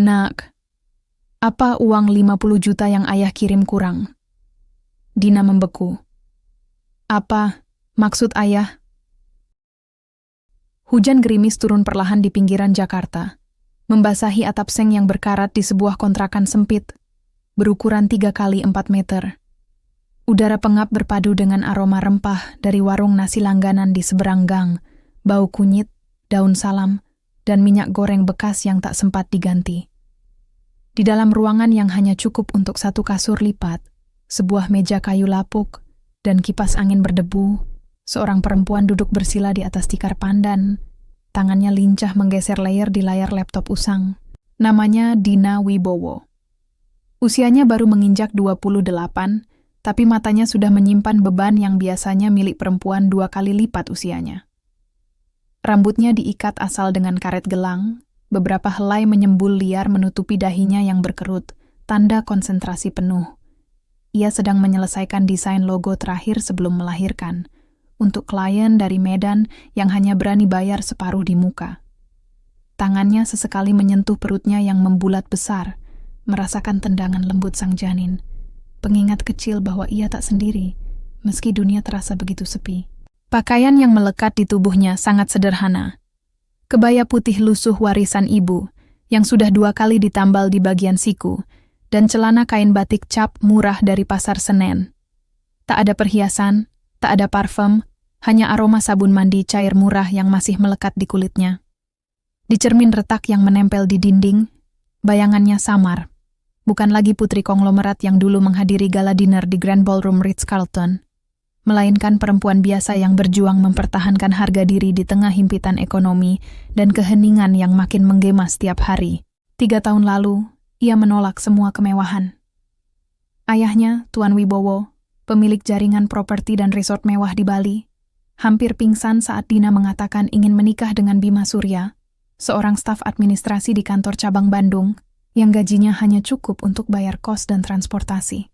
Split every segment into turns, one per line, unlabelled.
Nak, apa uang 50 juta yang ayah kirim kurang? Dina membeku. Apa maksud ayah? Hujan gerimis turun perlahan di pinggiran Jakarta, membasahi atap seng yang berkarat di sebuah kontrakan sempit, berukuran 3 kali 4 meter. Udara pengap berpadu dengan aroma rempah dari warung nasi langganan di seberang gang, bau kunyit, daun salam, dan minyak goreng bekas yang tak sempat diganti. Di dalam ruangan yang hanya cukup untuk satu kasur lipat, sebuah meja kayu lapuk, dan kipas angin berdebu, seorang perempuan duduk bersila di atas tikar pandan, tangannya lincah menggeser layar di layar laptop usang. Namanya Dina Wibowo. Usianya baru menginjak 28, tapi matanya sudah menyimpan beban yang biasanya milik perempuan 2 kali lipat usianya. Rambutnya diikat asal dengan karet gelang, beberapa helai menyembul liar menutupi dahinya yang berkerut, tanda konsentrasi penuh. Ia sedang menyelesaikan desain logo terakhir sebelum melahirkan, untuk klien dari Medan yang hanya berani bayar separuh di muka. Tangannya sesekali menyentuh perutnya yang membulat besar, merasakan tendangan lembut sang janin. Pengingat kecil bahwa ia tak sendiri, meski dunia terasa begitu sepi. Pakaian yang melekat di tubuhnya sangat sederhana. Kebaya putih lusuh warisan ibu, yang sudah 2 kali ditambal di bagian siku, dan celana kain batik cap murah dari Pasar Senen. Tak ada perhiasan, tak ada parfum, hanya aroma sabun mandi cair murah yang masih melekat di kulitnya. Di cermin retak yang menempel di dinding, bayangannya samar. Bukan lagi putri konglomerat yang dulu menghadiri gala dinner di Grand Ballroom Ritz-Carlton, melainkan perempuan biasa yang berjuang mempertahankan harga diri di tengah himpitan ekonomi dan keheningan yang makin menggema setiap hari. 3 tahun lalu, ia menolak semua kemewahan. Ayahnya, Tuan Wibowo, pemilik jaringan properti dan resort mewah di Bali, hampir pingsan saat Dina mengatakan ingin menikah dengan Bima Surya, seorang staf administrasi di kantor cabang Bandung, yang gajinya hanya cukup untuk bayar kos dan transportasi.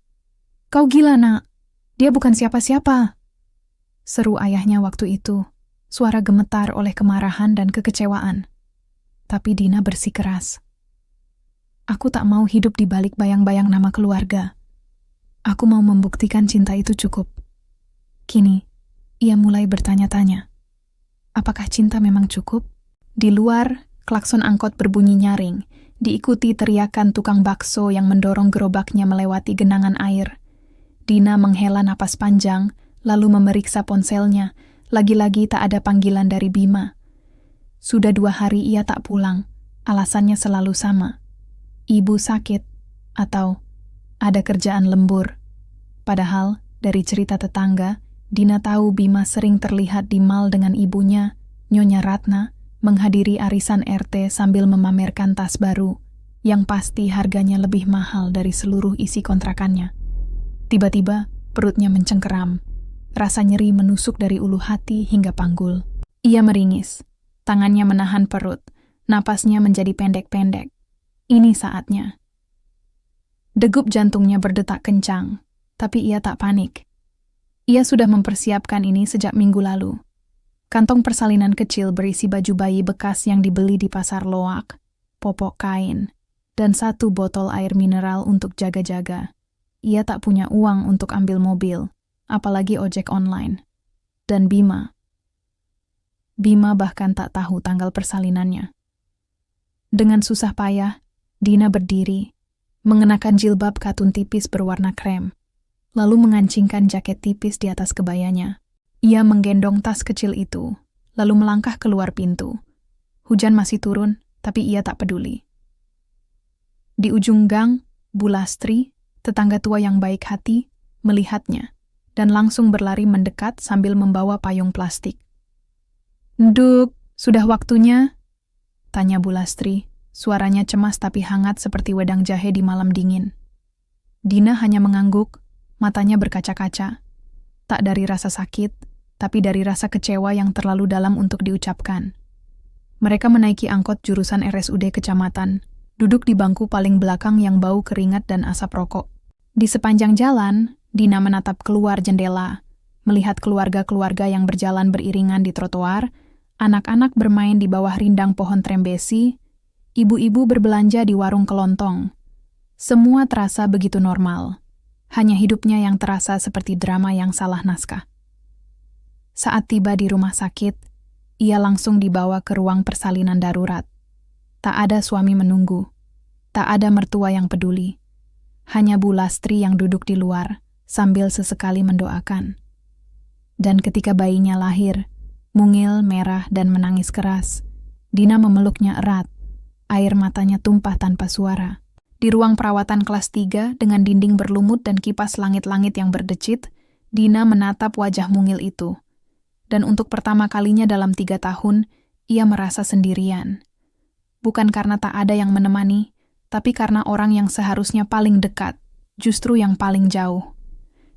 "Kau gila, Nak. Dia bukan siapa-siapa," seru ayahnya waktu itu, suara gemetar oleh kemarahan dan kekecewaan. Tapi Dina bersikeras. "Aku tak mau hidup di balik bayang-bayang nama keluarga. Aku mau membuktikan cinta itu cukup." Kini, ia mulai bertanya-tanya, apakah cinta memang cukup? Di luar, klakson angkot berbunyi nyaring, diikuti teriakan tukang bakso yang mendorong gerobaknya melewati genangan air. Dina menghela napas panjang, lalu memeriksa ponselnya. Lagi-lagi tak ada panggilan dari Bima. Sudah 2 hari ia tak pulang. Alasannya selalu sama. Ibu sakit, atau ada kerjaan lembur. Padahal, dari cerita tetangga, Dina tahu Bima sering terlihat di mal dengan ibunya, Nyonya Ratna, menghadiri arisan RT sambil memamerkan tas baru, yang pasti harganya lebih mahal dari seluruh isi kontrakannya. Tiba-tiba, perutnya mencengkeram. Rasa nyeri menusuk dari ulu hati hingga panggul. Ia meringis. Tangannya menahan perut. Napasnya menjadi pendek-pendek. Ini saatnya. Degup jantungnya berdetak kencang, tapi ia tak panik. Ia sudah mempersiapkan ini sejak minggu lalu. Kantong persalinan kecil berisi baju bayi bekas yang dibeli di pasar loak, popok kain, dan 1 botol air mineral untuk jaga-jaga. Ia tak punya uang untuk ambil mobil, apalagi ojek online. Dan Bima bahkan tak tahu tanggal persalinannya. Dengan susah payah, Dina berdiri, mengenakan jilbab katun tipis berwarna krem, lalu mengancingkan jaket tipis di atas kebayanya. Ia menggendong tas kecil itu, lalu melangkah keluar pintu. Hujan masih turun, tapi ia tak peduli. Di ujung gang, Bu Lastri, tetangga tua yang baik hati, melihatnya, dan langsung berlari mendekat sambil membawa payung plastik. "Nduk, sudah waktunya?" tanya Bu Lastri, suaranya cemas tapi hangat seperti wedang jahe di malam dingin. Dina hanya mengangguk, matanya berkaca-kaca. Tak dari rasa sakit, tapi dari rasa kecewa yang terlalu dalam untuk diucapkan. Mereka menaiki angkot jurusan RSUD kecamatan, duduk di bangku paling belakang yang bau keringat dan asap rokok. Di sepanjang jalan, Dina menatap keluar jendela, melihat keluarga-keluarga yang berjalan beriringan di trotoar, anak-anak bermain di bawah rindang pohon trembesi, Ibu-ibu berbelanja di warung kelontong. Semua terasa begitu normal. Hanya hidupnya yang terasa seperti drama yang salah naskah. Saat tiba di rumah sakit, ia langsung dibawa ke ruang persalinan darurat. Tak ada suami menunggu. Tak ada mertua yang peduli. Hanya Bu Lastri yang duduk di luar sambil sesekali mendoakan. Dan ketika bayinya lahir, mungil, merah, dan menangis keras, Dina memeluknya erat. Air matanya tumpah tanpa suara. Di ruang perawatan kelas 3 dengan dinding berlumut dan kipas langit-langit yang berdecit, Dina menatap wajah mungil itu. Dan untuk pertama kalinya dalam 3 tahun, ia merasa sendirian. Bukan karena tak ada yang menemani, tapi karena orang yang seharusnya paling dekat, justru yang paling jauh.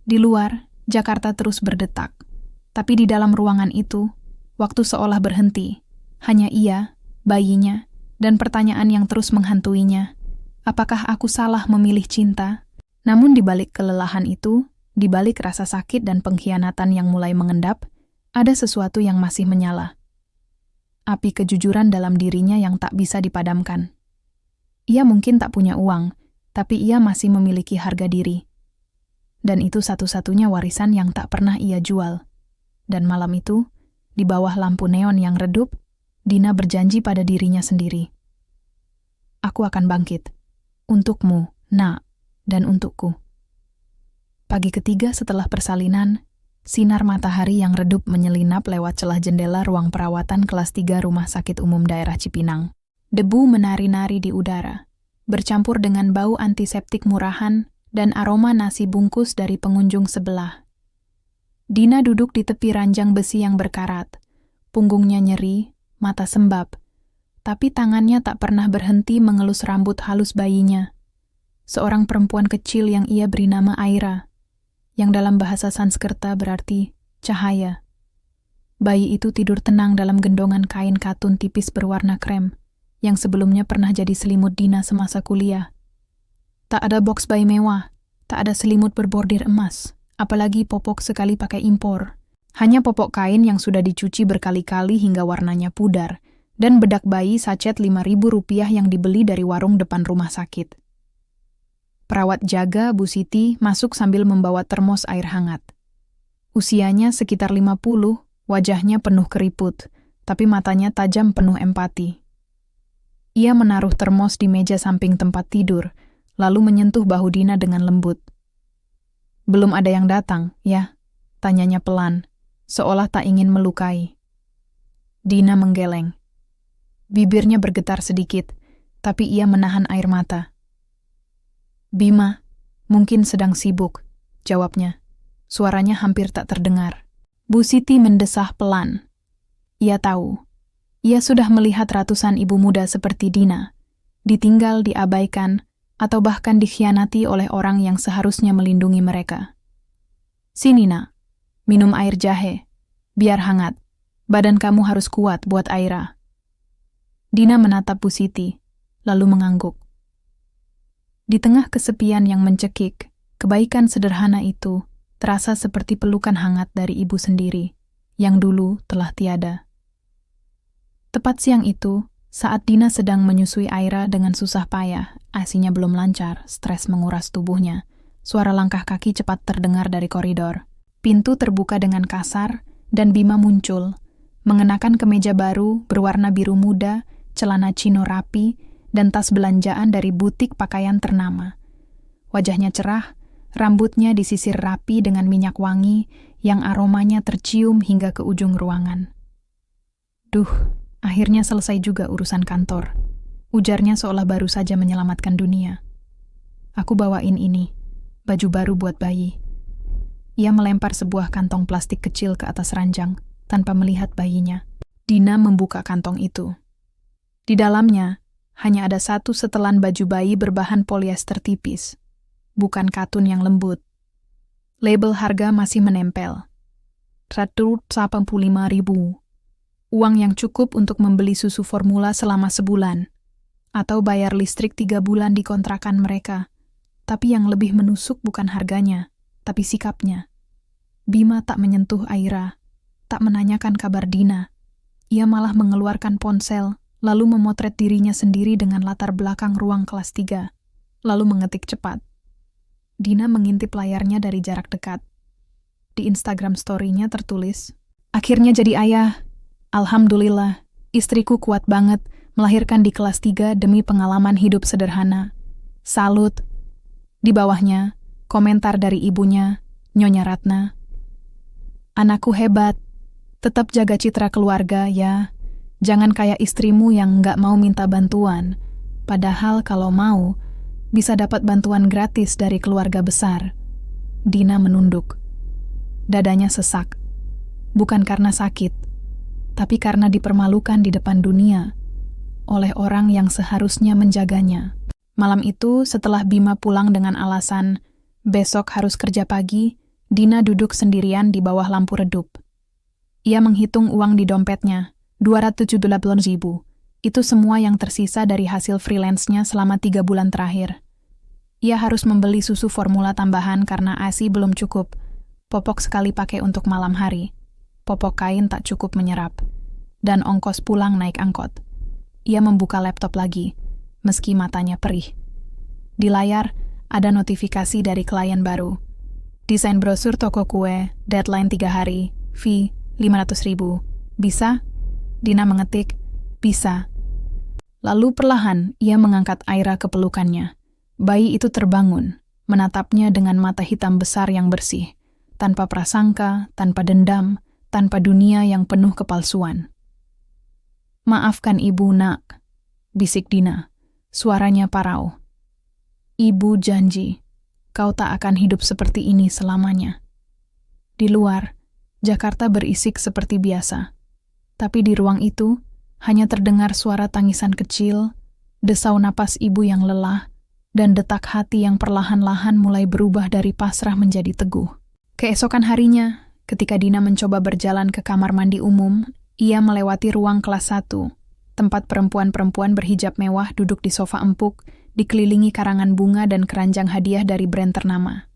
Di luar, Jakarta terus berdetak. Tapi di dalam ruangan itu, waktu seolah berhenti. Hanya ia, bayinya, dan pertanyaan yang terus menghantuinya. Apakah aku salah memilih cinta? Namun di balik kelelahan itu, di balik rasa sakit dan pengkhianatan yang mulai mengendap, ada sesuatu yang masih menyala. Api kejujuran dalam dirinya yang tak bisa dipadamkan. Ia mungkin tak punya uang, tapi ia masih memiliki harga diri. Dan itu satu-satunya warisan yang tak pernah ia jual. Dan malam itu, di bawah lampu neon yang redup, Dina berjanji pada dirinya sendiri. Aku akan bangkit. Untukmu, Nak, dan untukku. Pagi ketiga setelah persalinan, sinar matahari yang redup menyelinap lewat celah jendela ruang perawatan kelas 3 Rumah Sakit Umum Daerah Cipinang. Debu menari-nari di udara, bercampur dengan bau antiseptik murahan dan aroma nasi bungkus dari pengunjung sebelah. Dina duduk di tepi ranjang besi yang berkarat, punggungnya nyeri, mata sembab, tapi tangannya tak pernah berhenti mengelus rambut halus bayinya. Seorang perempuan kecil yang ia beri nama Aira, yang dalam bahasa Sanskerta berarti cahaya. Bayi itu tidur tenang dalam gendongan kain katun tipis berwarna krem, yang sebelumnya pernah jadi selimut Dina semasa kuliah. Tak ada box bayi mewah, tak ada selimut berbordir emas, apalagi popok sekali pakai impor. Hanya popok kain yang sudah dicuci berkali-kali hingga warnanya pudar, dan bedak bayi sachet Rp5.000 yang dibeli dari warung depan rumah sakit. Perawat jaga, Bu Siti, masuk sambil membawa termos air hangat. Usianya sekitar 50, wajahnya penuh keriput, tapi matanya tajam penuh empati. Ia menaruh termos di meja samping tempat tidur, lalu menyentuh bahu Dina dengan lembut. Belum ada yang datang, ya? Tanyanya pelan, seolah tak ingin melukai. Dina menggeleng. Bibirnya bergetar sedikit, tapi ia menahan air mata. Bima, mungkin sedang sibuk, jawabnya. Suaranya hampir tak terdengar. Bu Siti mendesah pelan. Ia tahu, ia sudah melihat ratusan ibu muda seperti Dina, ditinggal, diabaikan, atau bahkan dikhianati oleh orang yang seharusnya melindungi mereka. Sini, Nak, minum air jahe, biar hangat. Badan kamu harus kuat buat Aira. Dina menatap Bu Siti, lalu mengangguk. Di tengah kesepian yang mencekik, kebaikan sederhana itu terasa seperti pelukan hangat dari ibu sendiri, yang dulu telah tiada. Tepat siang itu, saat Dina sedang menyusui Aira dengan susah payah, ASI-nya belum lancar, stres menguras tubuhnya, suara langkah kaki cepat terdengar dari koridor. Pintu terbuka dengan kasar, dan Bima muncul, mengenakan kemeja baru berwarna biru muda, celana chino rapi, dan tas belanjaan dari butik pakaian ternama. Wajahnya cerah, rambutnya disisir rapi dengan minyak wangi yang aromanya tercium hingga ke ujung ruangan. Duh, akhirnya selesai juga urusan kantor. Ujarnya seolah baru saja menyelamatkan dunia. Aku bawain ini, baju baru buat bayi. Ia melempar sebuah kantong plastik kecil ke atas ranjang, tanpa melihat bayinya. Dina membuka kantong itu. Di dalamnya, hanya ada satu setelan baju bayi berbahan polyester tipis, bukan katun yang lembut. Label harga masih menempel. Rp185.000. Uang yang cukup untuk membeli susu formula selama sebulan, atau bayar listrik 3 bulan di kontrakan mereka. Tapi yang lebih menusuk bukan harganya, tapi sikapnya. Bima tak menyentuh Aira, tak menanyakan kabar Dina. Ia malah mengeluarkan ponsel, lalu memotret dirinya sendiri dengan latar belakang ruang kelas 3, lalu mengetik cepat. Dina mengintip layarnya dari jarak dekat. Di Instagram story-nya tertulis, "Akhirnya jadi ayah. Alhamdulillah, istriku kuat banget melahirkan di kelas 3 demi pengalaman hidup sederhana. Salut." Di bawahnya, komentar dari ibunya, Nyonya Ratna. "Anakku hebat. Tetap jaga citra keluarga ya. Jangan kayak istrimu yang nggak mau minta bantuan. Padahal kalau mau, bisa dapat bantuan gratis dari keluarga besar." Dina menunduk. Dadanya sesak. Bukan karena sakit, tapi karena dipermalukan di depan dunia oleh orang yang seharusnya menjaganya. Malam itu, setelah Bima pulang dengan alasan besok harus kerja pagi, Dina duduk sendirian di bawah lampu redup. Ia menghitung uang di dompetnya, 278.000. Itu semua yang tersisa dari hasil freelance-nya selama 3 bulan terakhir. Ia harus membeli susu formula tambahan karena ASI belum cukup. Popok sekali pakai untuk malam hari. Popok kain tak cukup menyerap. Dan ongkos pulang naik angkot. Ia membuka laptop lagi, meski matanya perih. Di layar, ada notifikasi dari klien baru. Desain brosur toko kue, deadline 3 hari, fee 500.000. Bisa? Dina mengetik, bisa. Lalu perlahan, ia mengangkat Aira ke pelukannya. Bayi itu terbangun, menatapnya dengan mata hitam besar yang bersih. Tanpa prasangka, tanpa dendam, tanpa dunia yang penuh kepalsuan. "Maafkan ibu, nak," bisik Dina. Suaranya parau. "Ibu janji, kau tak akan hidup seperti ini selamanya." Di luar, Jakarta berisik seperti biasa. Tapi di ruang itu, hanya terdengar suara tangisan kecil, desau napas ibu yang lelah, dan detak hati yang perlahan-lahan mulai berubah dari pasrah menjadi teguh. Keesokan harinya, ketika Dina mencoba berjalan ke kamar mandi umum, ia melewati ruang kelas 1, tempat perempuan-perempuan berhijab mewah duduk di sofa empuk, dikelilingi karangan bunga dan keranjang hadiah dari brand ternama.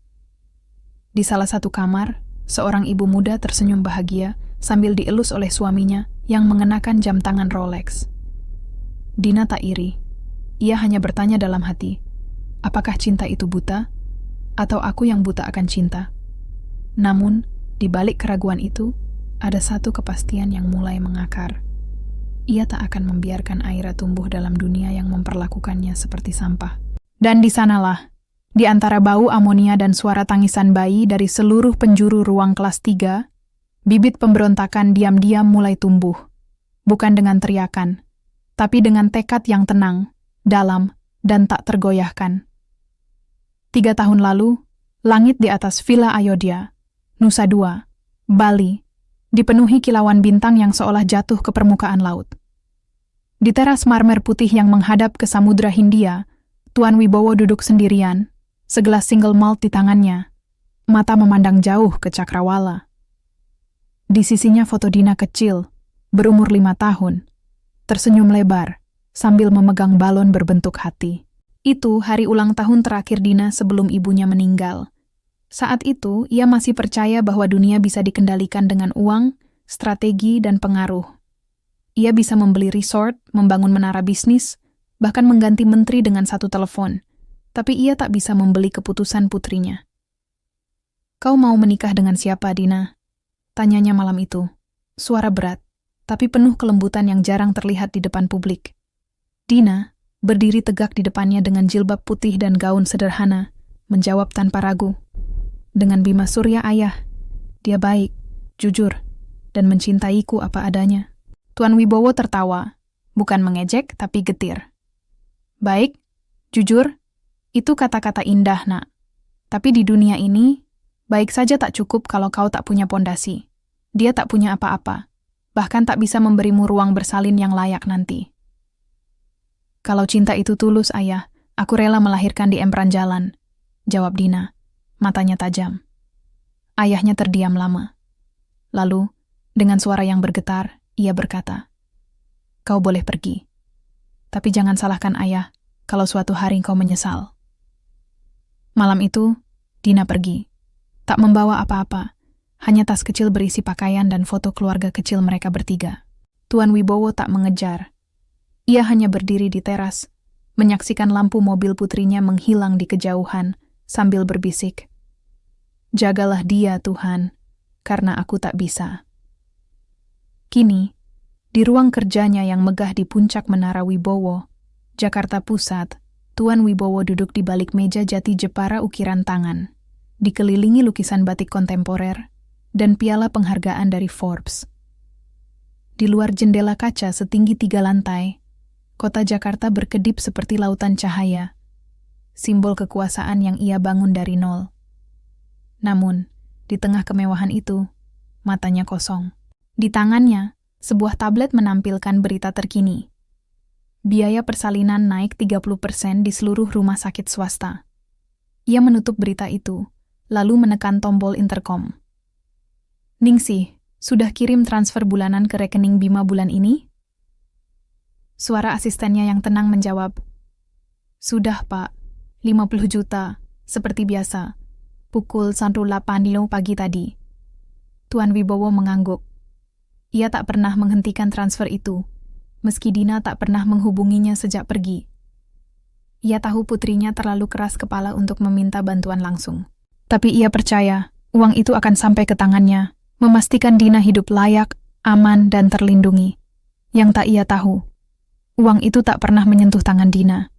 Di salah satu kamar, seorang ibu muda tersenyum bahagia sambil dielus oleh suaminya yang mengenakan jam tangan Rolex. Dina tak iri. Ia hanya bertanya dalam hati, apakah cinta itu buta? Atau aku yang buta akan cinta? Namun, di balik keraguan itu, ada satu kepastian yang mulai mengakar. Ia tak akan membiarkan Aira tumbuh dalam dunia yang memperlakukannya seperti sampah. Dan di sanalah, di antara bau amonia dan suara tangisan bayi dari seluruh penjuru ruang kelas 3, bibit pemberontakan diam-diam mulai tumbuh. Bukan dengan teriakan, tapi dengan tekad yang tenang, dalam, dan tak tergoyahkan. 3 tahun lalu, langit di atas Villa Ayodhya, Nusa Dua, Bali, dipenuhi kilauan bintang yang seolah jatuh ke permukaan laut. Di teras marmer putih yang menghadap ke Samudra Hindia, Tuan Wibowo duduk sendirian, segelas single malt di tangannya, mata memandang jauh ke cakrawala. Di sisinya foto Dina kecil, berumur 5 tahun, tersenyum lebar, sambil memegang balon berbentuk hati. Itu hari ulang tahun terakhir Dina sebelum ibunya meninggal. Saat itu, ia masih percaya bahwa dunia bisa dikendalikan dengan uang, strategi, dan pengaruh. Ia bisa membeli resort, membangun menara bisnis, bahkan mengganti menteri dengan 1 telepon. Tapi ia tak bisa membeli keputusan putrinya. "Kau mau menikah dengan siapa, Dina?" tanyanya malam itu. Suara berat, tapi penuh kelembutan yang jarang terlihat di depan publik. Dina, berdiri tegak di depannya dengan jilbab putih dan gaun sederhana, menjawab tanpa ragu. "Dengan Bima Surya, ayah. Dia baik, jujur, dan mencintaiku apa adanya." Tuan Wibowo tertawa, bukan mengejek tapi getir. "Baik, jujur, itu kata-kata indah, nak. Tapi di dunia ini, baik saja tak cukup kalau kau tak punya pondasi. Dia tak punya apa-apa, bahkan tak bisa memberimu ruang bersalin yang layak nanti." "Kalau cinta itu tulus, ayah, aku rela melahirkan di emperan jalan," jawab Dina, matanya tajam. Ayahnya terdiam lama. Lalu, dengan suara yang bergetar, ia berkata, "Kau boleh pergi. Tapi jangan salahkan ayah kalau suatu hari kau menyesal." Malam itu, Dina pergi. Tak membawa apa-apa, hanya tas kecil berisi pakaian dan foto keluarga kecil mereka bertiga. Tuan Wibowo tak mengejar. Ia hanya berdiri di teras, menyaksikan lampu mobil putrinya menghilang di kejauhan, sambil berbisik, "Jagalah dia, Tuhan, karena aku tak bisa." Kini, di ruang kerjanya yang megah di puncak Menara Wibowo, Jakarta Pusat, Tuan Wibowo duduk di balik meja jati Jepara ukiran tangan, dikelilingi lukisan batik kontemporer, dan piala penghargaan dari Forbes. Di luar jendela kaca setinggi 3 lantai, kota Jakarta berkedip seperti lautan cahaya, simbol kekuasaan yang ia bangun dari nol. Namun, di tengah kemewahan itu, matanya kosong. Di tangannya, sebuah tablet menampilkan berita terkini. Biaya persalinan naik 30% di seluruh rumah sakit swasta. Ia menutup berita itu, lalu menekan tombol interkom. "Ningsih, sudah kirim transfer bulanan ke rekening Bima bulan ini?" Suara asistennya yang tenang menjawab, "Sudah, Pak. 50 juta, seperti biasa. Pukul 1.08 pagi tadi." Tuan Wibowo mengangguk. Ia tak pernah menghentikan transfer itu, meski Dina tak pernah menghubunginya sejak pergi. Ia tahu putrinya terlalu keras kepala untuk meminta bantuan langsung. Tapi ia percaya uang itu akan sampai ke tangannya, memastikan Dina hidup layak, aman, dan terlindungi. Yang tak ia tahu, uang itu tak pernah menyentuh tangan Dina.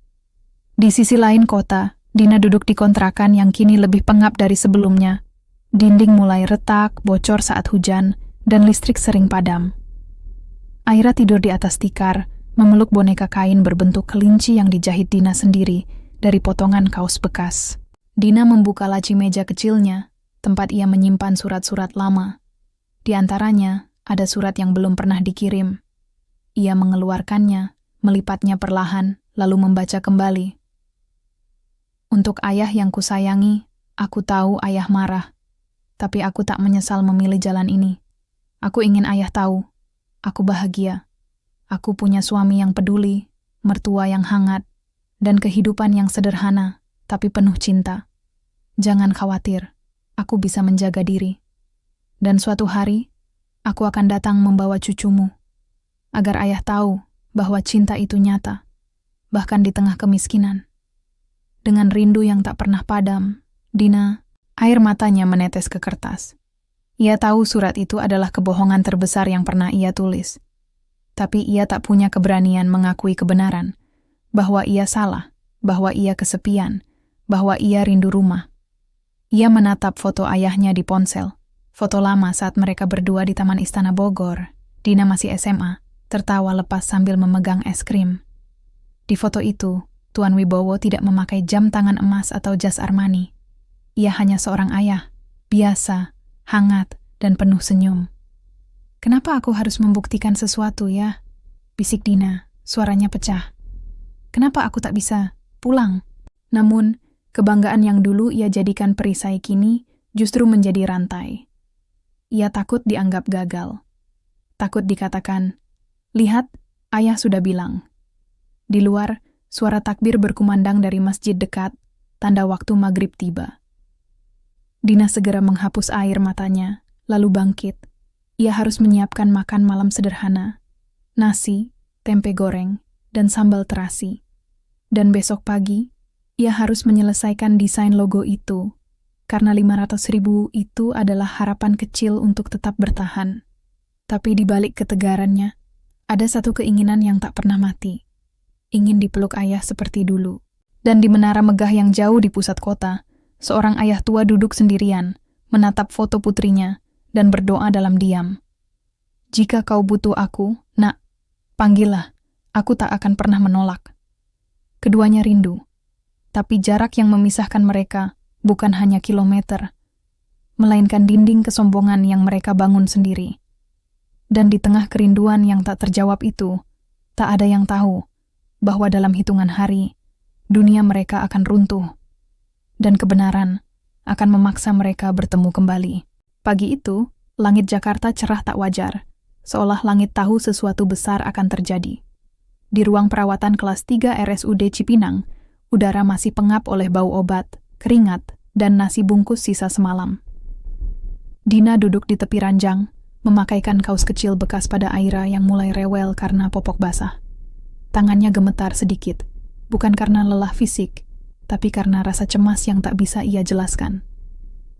Di sisi lain kota, Dina duduk di kontrakan yang kini lebih pengap dari sebelumnya. Dinding mulai retak, bocor saat hujan, dan listrik sering padam. Aira tidur di atas tikar, memeluk boneka kain berbentuk kelinci yang dijahit Dina sendiri dari potongan kaos bekas. Dina membuka laci meja kecilnya, tempat ia menyimpan surat-surat lama. Di antaranya, ada surat yang belum pernah dikirim. Ia mengeluarkannya, melipatnya perlahan, lalu membaca kembali. "Untuk ayah yang kusayangi, aku tahu ayah marah, tapi aku tak menyesal memilih jalan ini. Aku ingin ayah tahu, aku bahagia. Aku punya suami yang peduli, mertua yang hangat, dan kehidupan yang sederhana, tapi penuh cinta. Jangan khawatir, aku bisa menjaga diri. Dan suatu hari, aku akan datang membawa cucumu, agar ayah tahu bahwa cinta itu nyata, bahkan di tengah kemiskinan." Dengan rindu yang tak pernah padam, Dina, air matanya menetes ke kertas. Ia tahu surat itu adalah kebohongan terbesar yang pernah ia tulis. Tapi ia tak punya keberanian mengakui kebenaran, bahwa ia salah, bahwa ia kesepian, bahwa ia rindu rumah. Ia menatap foto ayahnya di ponsel, foto lama saat mereka berdua di Taman Istana Bogor. Dina masih SMA, tertawa lepas sambil memegang es krim. Di foto itu, Tuan Wibowo tidak memakai jam tangan emas atau jas Armani. Ia hanya seorang ayah, biasa, hangat, dan penuh senyum. "Kenapa aku harus membuktikan sesuatu ya?" bisik Dina, suaranya pecah. "Kenapa aku tak bisa pulang?" Namun, kebanggaan yang dulu ia jadikan perisai kini justru menjadi rantai. Ia takut dianggap gagal. Takut dikatakan, "Lihat, ayah sudah bilang." Di luar, suara takbir berkumandang dari masjid dekat, tanda waktu maghrib tiba. Dina segera menghapus air matanya, lalu bangkit. Ia harus menyiapkan makan malam sederhana, nasi, tempe goreng, dan sambal terasi. Dan besok pagi, ia harus menyelesaikan desain logo itu, karena 500.000 itu adalah harapan kecil untuk tetap bertahan. Tapi di balik ketegarannya, ada satu keinginan yang tak pernah mati. Ingin dipeluk ayah seperti dulu. Dan di menara megah yang jauh di pusat kota, seorang ayah tua duduk sendirian, menatap foto putrinya, dan berdoa dalam diam. "Jika kau butuh aku, nak, panggillah, aku tak akan pernah menolak." Keduanya rindu, tapi jarak yang memisahkan mereka bukan hanya kilometer, melainkan dinding kesombongan yang mereka bangun sendiri. Dan di tengah kerinduan yang tak terjawab itu, tak ada yang tahu bahwa dalam hitungan hari, dunia mereka akan runtuh, dan kebenaran akan memaksa mereka bertemu kembali. Pagi itu, langit Jakarta cerah tak wajar, seolah langit tahu sesuatu besar akan terjadi. Di ruang perawatan kelas 3 RSUD Cipinang, udara masih pengap oleh bau obat, keringat, dan nasi bungkus sisa semalam. Dina duduk di tepi ranjang, memakaikan kaos kecil bekas pada Aira yang mulai rewel karena popok basah. Tangannya gemetar sedikit, bukan karena lelah fisik, tapi karena rasa cemas yang tak bisa ia jelaskan.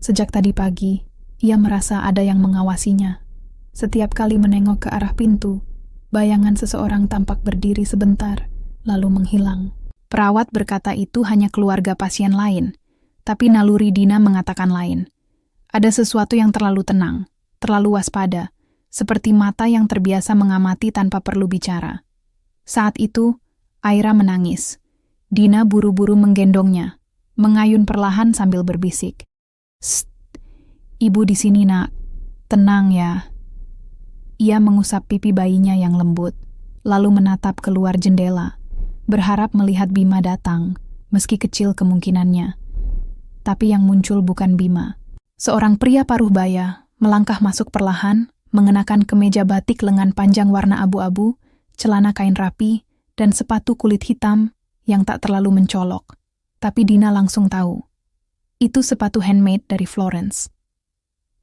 Sejak tadi pagi, ia merasa ada yang mengawasinya. Setiap kali menengok ke arah pintu, bayangan seseorang tampak berdiri sebentar, lalu menghilang. Perawat berkata itu hanya keluarga pasien lain, tapi naluri Dina mengatakan lain. Ada sesuatu yang terlalu tenang, terlalu waspada, seperti mata yang terbiasa mengamati tanpa perlu bicara. Saat itu, Aira menangis. Dina buru-buru menggendongnya, mengayun perlahan sambil berbisik. "Sst, ibu di sini nak, tenang ya." Ia mengusap pipi bayinya yang lembut, lalu menatap keluar jendela, berharap melihat Bima datang, meski kecil kemungkinannya. Tapi yang muncul bukan Bima. Seorang pria paruh baya melangkah masuk perlahan, mengenakan kemeja batik lengan panjang warna abu-abu, celana kain rapi, dan sepatu kulit hitam yang tak terlalu mencolok. Tapi Dina langsung tahu. Itu sepatu handmade dari Florence.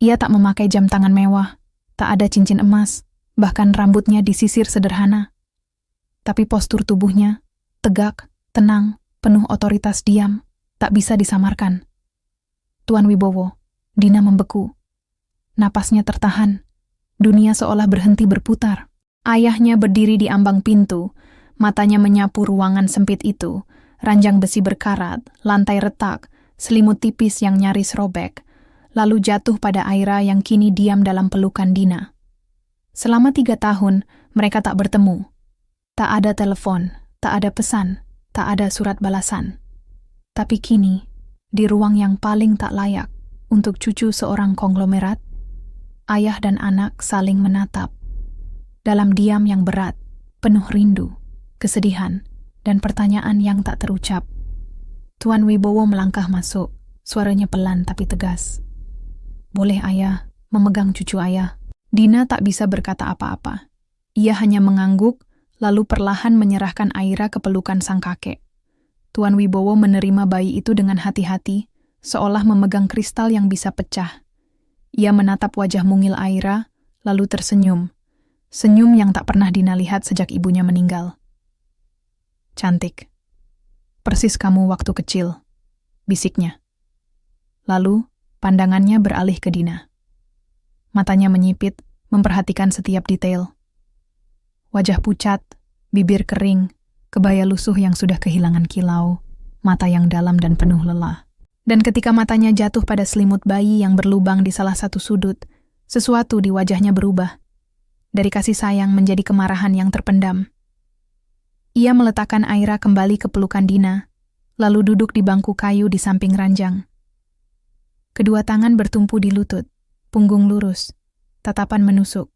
Ia tak memakai jam tangan mewah, tak ada cincin emas, bahkan rambutnya disisir sederhana. Tapi postur tubuhnya, tegak, tenang, penuh otoritas diam, tak bisa disamarkan. "Tuan Wibowo," Dina membeku. Napasnya tertahan. Dunia seolah berhenti berputar. Ayahnya berdiri di ambang pintu, matanya menyapu ruangan sempit itu, ranjang besi berkarat, lantai retak, selimut tipis yang nyaris robek, lalu jatuh pada Aira yang kini diam dalam pelukan Dina. Selama 3 tahun, mereka tak bertemu. Tak ada telepon, tak ada pesan, tak ada surat balasan. Tapi kini, di ruang yang paling tak layak untuk cucu seorang konglomerat, ayah dan anak saling menatap. Dalam diam yang berat, penuh rindu, kesedihan, dan pertanyaan yang tak terucap. Tuan Wibowo melangkah masuk, suaranya pelan tapi tegas. "Boleh ayah, memegang cucu ayah." Dina tak bisa berkata apa-apa. Ia hanya mengangguk, lalu perlahan menyerahkan Aira ke pelukan sang kakek. Tuan Wibowo menerima bayi itu dengan hati-hati, seolah memegang kristal yang bisa pecah. Ia menatap wajah mungil Aira, lalu tersenyum. Senyum yang tak pernah Dina lihat sejak ibunya meninggal. "Cantik. Persis kamu waktu kecil," bisiknya. Lalu, pandangannya beralih ke Dina. Matanya menyipit, memperhatikan setiap detail. Wajah pucat, bibir kering, kebaya lusuh yang sudah kehilangan kilau, mata yang dalam dan penuh lelah. Dan ketika matanya jatuh pada selimut bayi yang berlubang di salah satu sudut, sesuatu di wajahnya berubah. Dari kasih sayang menjadi kemarahan yang terpendam. Ia meletakkan Aira kembali ke pelukan Dina, lalu duduk di bangku kayu di samping ranjang. Kedua tangan bertumpu di lutut, punggung lurus, tatapan menusuk.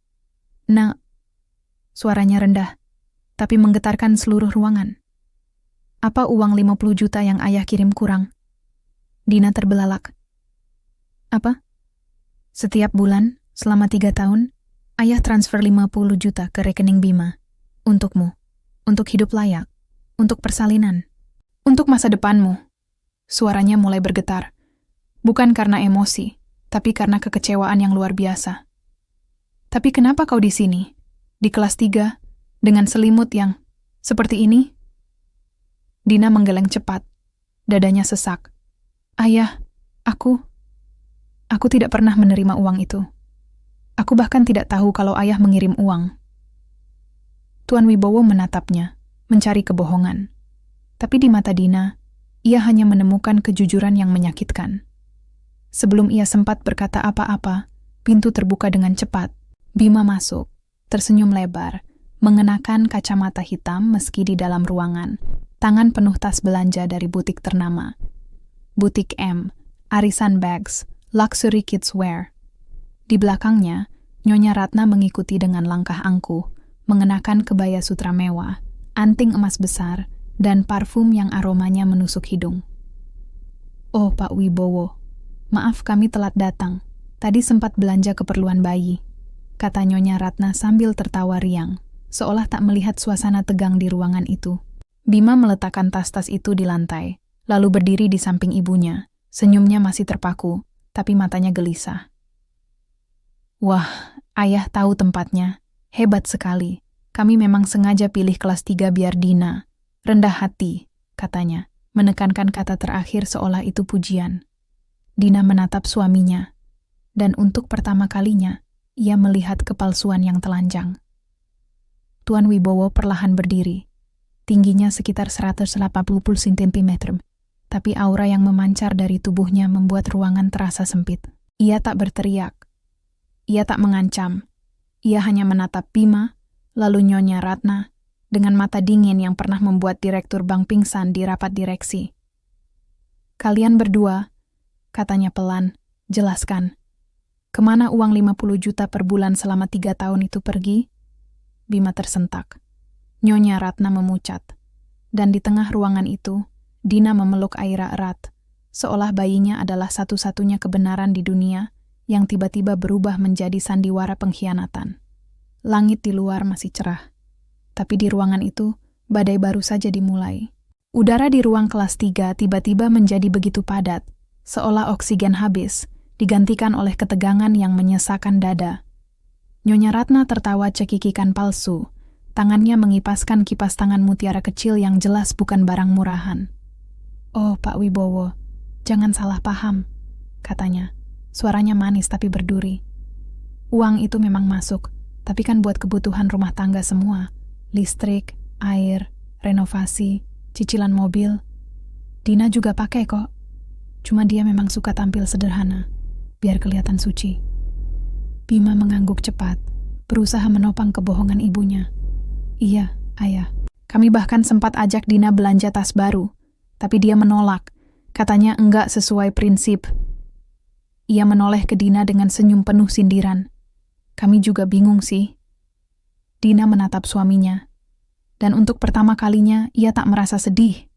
"Nak," suaranya rendah, tapi menggetarkan seluruh ruangan. "Apa uang 50 juta yang ayah kirim kurang?" Dina terbelalak. "Apa?" "Setiap bulan, selama 3 tahun, ayah transfer 50 juta ke rekening Bima. Untukmu, untuk hidup layak, untuk persalinan, untuk masa depanmu." Suaranya mulai bergetar. Bukan karena emosi, tapi karena kekecewaan yang luar biasa. "Tapi kenapa kau di sini? Di kelas 3, dengan selimut yang seperti ini?" Dina menggeleng cepat. Dadanya sesak. "Ayah, aku tidak pernah menerima uang itu. Aku bahkan tidak tahu kalau ayah mengirim uang." Tuan Wibowo menatapnya, mencari kebohongan. Tapi di mata Dina, ia hanya menemukan kejujuran yang menyakitkan. Sebelum ia sempat berkata apa-apa, pintu terbuka dengan cepat. Bima masuk, tersenyum lebar, mengenakan kacamata hitam meski di dalam ruangan, tangan penuh tas belanja dari butik ternama. Butik M, Arisan Bags, Luxury Kids Wear. Di belakangnya, Nyonya Ratna mengikuti dengan langkah angkuh, mengenakan kebaya sutra mewah, anting emas besar, dan parfum yang aromanya menusuk hidung. "Oh, Pak Wibowo, maaf kami telat datang. Tadi sempat belanja keperluan bayi," kata Nyonya Ratna sambil tertawa riang, seolah tak melihat suasana tegang di ruangan itu. Bima meletakkan tas-tas itu di lantai, lalu berdiri di samping ibunya. Senyumnya masih terpaku, tapi matanya gelisah. "Wah, ayah tahu tempatnya. Hebat sekali," Kami memang sengaja pilih kelas 3 biar Dina. Rendah hati, katanya, menekankan kata terakhir seolah itu pujian. Dina menatap suaminya, dan untuk pertama kalinya, ia melihat kepalsuan yang telanjang. Tuan Wibowo perlahan berdiri. Tingginya sekitar 180 cm, tapi aura yang memancar dari tubuhnya membuat ruangan terasa sempit. Ia tak berteriak. Ia tak mengancam. Ia hanya menatap Bima, lalu Nyonya Ratna, dengan mata dingin yang pernah membuat direktur bank pingsan di rapat direksi. Kalian berdua, katanya pelan, jelaskan. Kemana uang 50 juta per bulan selama 3 tahun itu pergi? Bima tersentak. Nyonya Ratna memucat. Dan di tengah ruangan itu, Dina memeluk Aira erat, seolah bayinya adalah satu-satunya kebenaran di dunia yang tiba-tiba berubah menjadi sandiwara pengkhianatan. Langit di luar masih cerah. Tapi di ruangan itu, badai baru saja dimulai. Udara di ruang kelas 3 tiba-tiba menjadi begitu padat, seolah oksigen habis, digantikan oleh ketegangan yang menyesakan dada. Nyonya Ratna tertawa cekikikan palsu, tangannya mengipaskan kipas tangan mutiara kecil yang jelas bukan barang murahan. "Oh, Pak Wibowo, jangan salah paham," katanya. Suaranya manis tapi berduri. "Uang itu memang masuk, tapi kan buat kebutuhan rumah tangga semua. Listrik, air, renovasi, cicilan mobil. Dina juga pakai kok. Cuma dia memang suka tampil sederhana, biar kelihatan suci." Bima mengangguk cepat, berusaha menopang kebohongan ibunya. "Iya, Ayah. Kami bahkan sempat ajak Dina belanja tas baru, tapi dia menolak. Katanya enggak sesuai prinsip." Ia menoleh ke Dina dengan senyum penuh sindiran. "Kami juga bingung sih." Dina menatap suaminya. Dan untuk pertama kalinya, ia tak merasa sedih.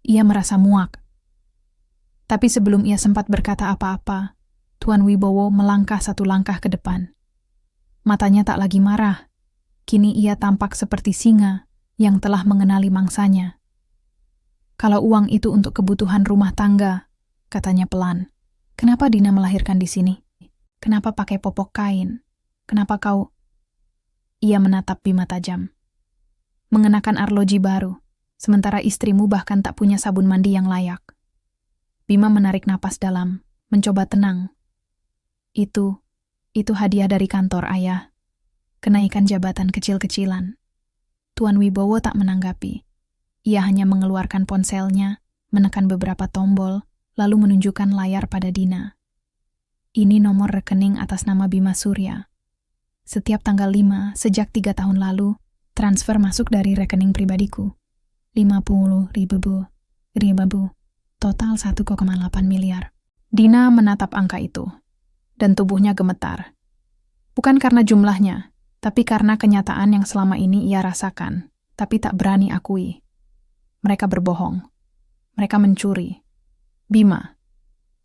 Ia merasa muak. Tapi sebelum ia sempat berkata apa-apa, Tuan Wibowo melangkah satu langkah ke depan. Matanya tak lagi marah. Kini ia tampak seperti singa yang telah mengenali mangsanya. "Kalau uang itu untuk kebutuhan rumah tangga," katanya pelan, "kenapa Dina melahirkan di sini? Kenapa pakai popok kain? Kenapa kau..." Ia menatap Bima tajam. "Mengenakan arloji baru, sementara istrimu bahkan tak punya sabun mandi yang layak." Bima menarik napas dalam, mencoba tenang. Itu hadiah dari kantor, Ayah. Kenaikan jabatan kecil-kecilan." Tuan Wibowo tak menanggapi. Ia hanya mengeluarkan ponselnya, menekan beberapa tombol, lalu menunjukkan layar pada Dina. "Ini nomor rekening atas nama Bima Surya. Setiap tanggal 5 sejak 3 tahun lalu, transfer masuk dari rekening pribadiku. 50.000. Total 1,8 miliar. Dina menatap angka itu, dan tubuhnya gemetar. Bukan karena jumlahnya, tapi karena kenyataan yang selama ini ia rasakan, tapi tak berani akui. Mereka berbohong. Mereka mencuri. "Bima,"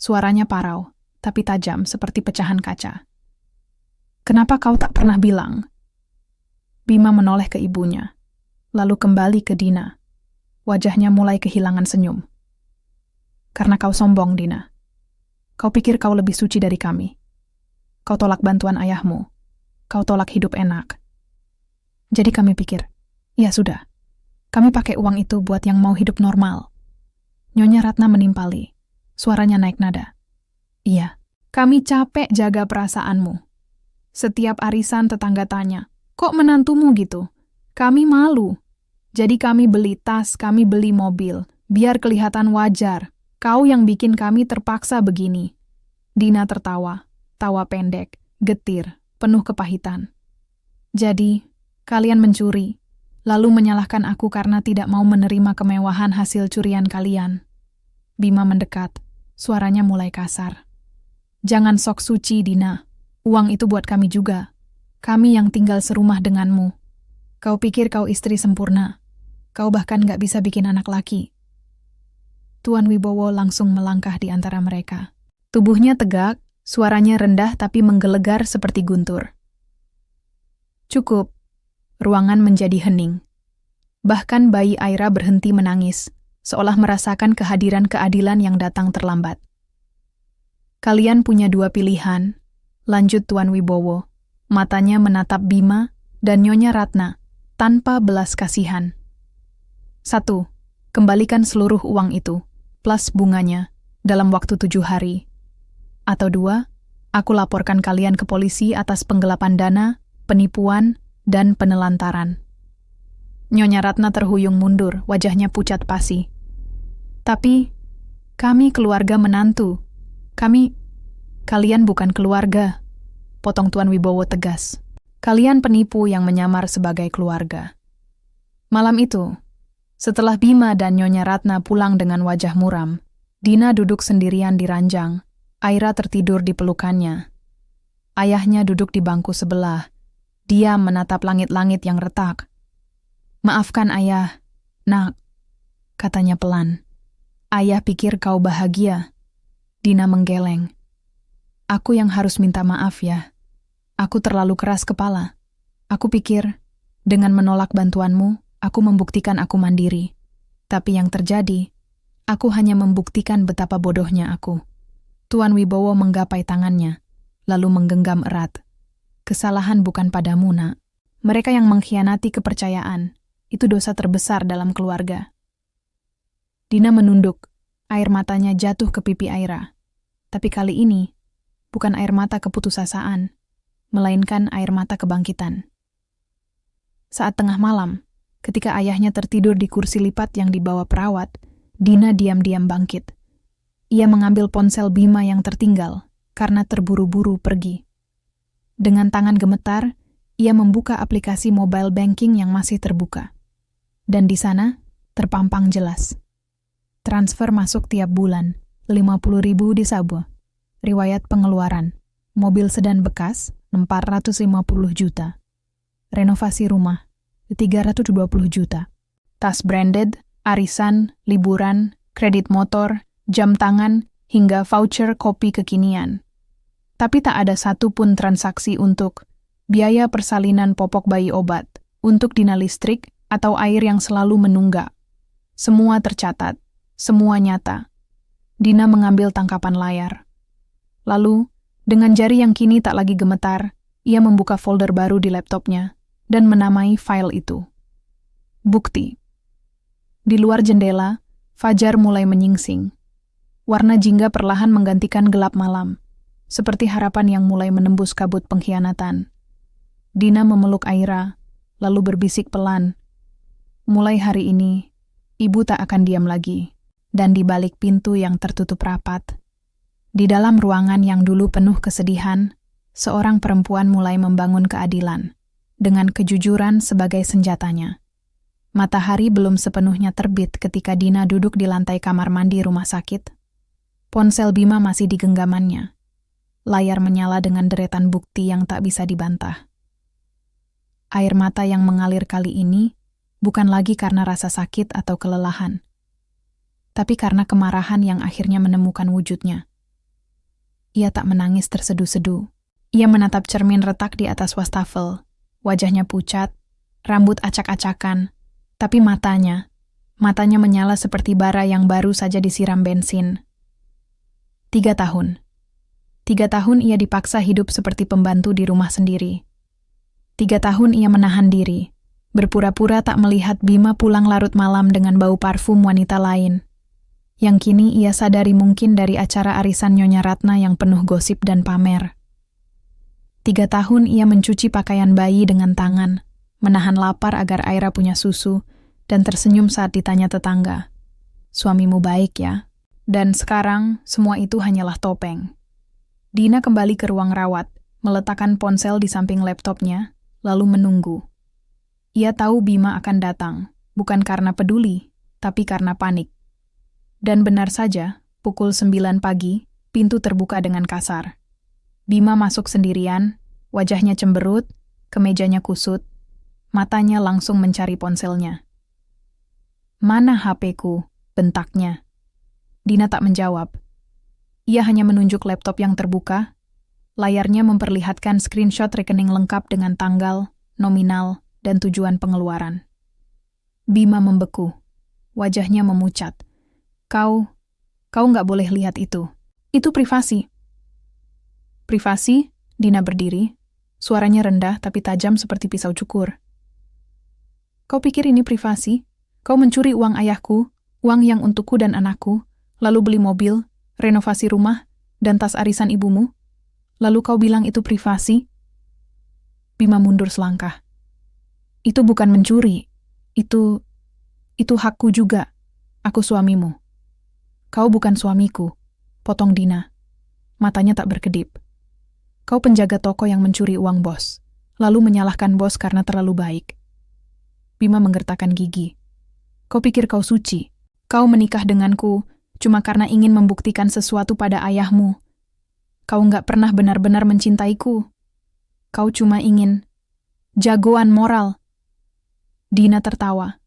suaranya parau, tapi tajam seperti pecahan kaca. "Kenapa kau tak pernah bilang?" Bima menoleh ke ibunya, lalu kembali ke Dina. Wajahnya mulai kehilangan senyum. "Karena kau sombong, Dina. Kau pikir kau lebih suci dari kami. Kau tolak bantuan ayahmu. Kau tolak hidup enak. Jadi kami pikir, ya sudah, kami pakai uang itu buat yang mau hidup normal." Nyonya Ratna menimpali. Suaranya naik nada. "Iya, kami capek jaga perasaanmu. Setiap arisan tetangga tanya, 'Kok menantumu gitu?' Kami malu. Jadi kami beli tas, kami beli mobil, biar kelihatan wajar. Kau yang bikin kami terpaksa begini." Dina tertawa, tawa pendek, getir, penuh kepahitan. "Jadi, kalian mencuri, lalu menyalahkan aku karena tidak mau menerima kemewahan hasil curian kalian." Bima mendekat, suaranya mulai kasar. "Jangan sok suci, Dina. Uang itu buat kami juga. Kami yang tinggal serumah denganmu. Kau pikir kau istri sempurna. Kau bahkan gak bisa bikin anak laki." Tuan Wibowo langsung melangkah di antara mereka. Tubuhnya tegak, suaranya rendah tapi menggelegar seperti guntur. "Cukup." Ruangan menjadi hening. Bahkan bayi Aira berhenti menangis, seolah merasakan kehadiran keadilan yang datang terlambat. "Kalian punya 2 pilihan," lanjut Tuan Wibowo. Matanya menatap Bima dan Nyonya Ratna, tanpa belas kasihan. 1. Kembalikan seluruh uang itu, plus bunganya, dalam waktu 7 hari. Atau 2, aku laporkan kalian ke polisi atas penggelapan dana, penipuan, dan penelantaran. Nyonya Ratna terhuyung mundur, wajahnya pucat pasi. Tapi, kami keluarga menantu. Kalian bukan keluarga, potong Tuan Wibowo tegas. Kalian penipu yang menyamar sebagai keluarga. Malam itu, setelah Bima dan Nyonya Ratna pulang dengan wajah muram, Dina duduk sendirian di ranjang. Aira tertidur di pelukannya. Ayahnya duduk di bangku sebelah. Dia menatap langit-langit yang retak. "Maafkan ayah, nak," katanya pelan. "Ayah pikir kau bahagia." Dina menggeleng. "Aku yang harus minta maaf ya. Aku terlalu keras kepala. Aku pikir, dengan menolak bantuanmu, aku membuktikan aku mandiri. Tapi yang terjadi, aku hanya membuktikan betapa bodohnya aku." Tuan Wibowo menggapai tangannya, lalu menggenggam erat. "Kesalahan bukan padamu, nak. Mereka yang mengkhianati kepercayaan, itu dosa terbesar dalam keluarga." Dina menunduk, air matanya jatuh ke pipi Aira. Tapi kali ini, bukan air mata keputusasaan, melainkan air mata kebangkitan. Saat tengah malam, ketika ayahnya tertidur di kursi lipat yang dibawa perawat, Dina diam-diam bangkit. Ia mengambil ponsel Bima yang tertinggal, karena terburu-buru pergi. Dengan tangan gemetar, ia membuka aplikasi mobile banking yang masih terbuka. Dan di sana, terpampang jelas. Transfer masuk tiap bulan, 50.000 di Sabo. Riwayat pengeluaran, mobil sedan bekas, 450 juta. Renovasi rumah, 320 juta. Tas branded, arisan, liburan, kredit motor, jam tangan, hingga voucher kopi kekinian. Tapi tak ada satupun transaksi untuk biaya persalinan popok bayi obat, untuk dina listrik, atau air yang selalu menunggak. Semua tercatat, semua nyata. Dina mengambil tangkapan layar. Lalu, dengan jari yang kini tak lagi gemetar, ia membuka folder baru di laptopnya dan menamai file itu. Bukti. Di luar jendela, fajar mulai menyingsing. Warna jingga perlahan menggantikan gelap malam, seperti harapan yang mulai menembus kabut pengkhianatan. Dina memeluk Aira, lalu berbisik pelan, "Mulai hari ini, ibu tak akan diam lagi." Dan di balik pintu yang tertutup rapat, di dalam ruangan yang dulu penuh kesedihan, seorang perempuan mulai membangun keadilan, dengan kejujuran sebagai senjatanya. Matahari belum sepenuhnya terbit ketika Dina duduk di lantai kamar mandi rumah sakit. Ponsel Bima masih di genggamannya. Layar menyala dengan deretan bukti yang tak bisa dibantah. Air mata yang mengalir kali ini bukan lagi karena rasa sakit atau kelelahan, tapi karena kemarahan yang akhirnya menemukan wujudnya. Ia tak menangis terseduh-seduh. Ia menatap cermin retak di atas wastafel. Wajahnya pucat, rambut acak-acakan, tapi matanya menyala seperti bara yang baru saja disiram bensin. 3 tahun. 3 tahun ia dipaksa hidup seperti pembantu di rumah sendiri. 3 tahun ia menahan diri, berpura-pura tak melihat Bima pulang larut malam dengan bau parfum wanita lain, yang kini ia sadari mungkin dari acara arisan Nyonya Ratna yang penuh gosip dan pamer. 3 tahun ia mencuci pakaian bayi dengan tangan, menahan lapar agar Aira punya susu, dan tersenyum saat ditanya tetangga, "Suamimu baik ya?" Dan sekarang, semua itu hanyalah topeng. Dina kembali ke ruang rawat, meletakkan ponsel di samping laptopnya, lalu menunggu. Ia tahu Bima akan datang, bukan karena peduli, tapi karena panik. Dan benar saja, pukul 9 pagi, pintu terbuka dengan kasar. Bima masuk sendirian, wajahnya cemberut, kemejanya kusut, matanya langsung mencari ponselnya. "Mana HP-ku?" bentaknya. Dina tak menjawab. Ia hanya menunjuk laptop yang terbuka. Layarnya memperlihatkan screenshot rekening lengkap dengan tanggal, nominal, dan tujuan pengeluaran. Bima membeku. Wajahnya memucat. Kau nggak boleh lihat itu. Itu privasi." "Privasi?" Dina berdiri. Suaranya rendah tapi tajam seperti pisau cukur. Kau pikir ini privasi? Kau mencuri uang ayahku, uang yang untukku dan anakku, lalu beli mobil, renovasi rumah, dan tas arisan ibumu? Lalu kau bilang itu privasi? Bima mundur selangkah. Itu bukan mencuri. Itu hakku juga. Aku suamimu. Kau bukan suamiku, potong Dina. Matanya tak berkedip. Kau penjaga toko yang mencuri uang bos, lalu menyalahkan bos karena terlalu baik. Bima menggertakkan gigi. Kau pikir kau suci? Kau menikah denganku cuma karena ingin membuktikan sesuatu pada ayahmu. Kau nggak pernah benar-benar mencintaiku. Kau cuma ingin jagoan moral. Dina tertawa.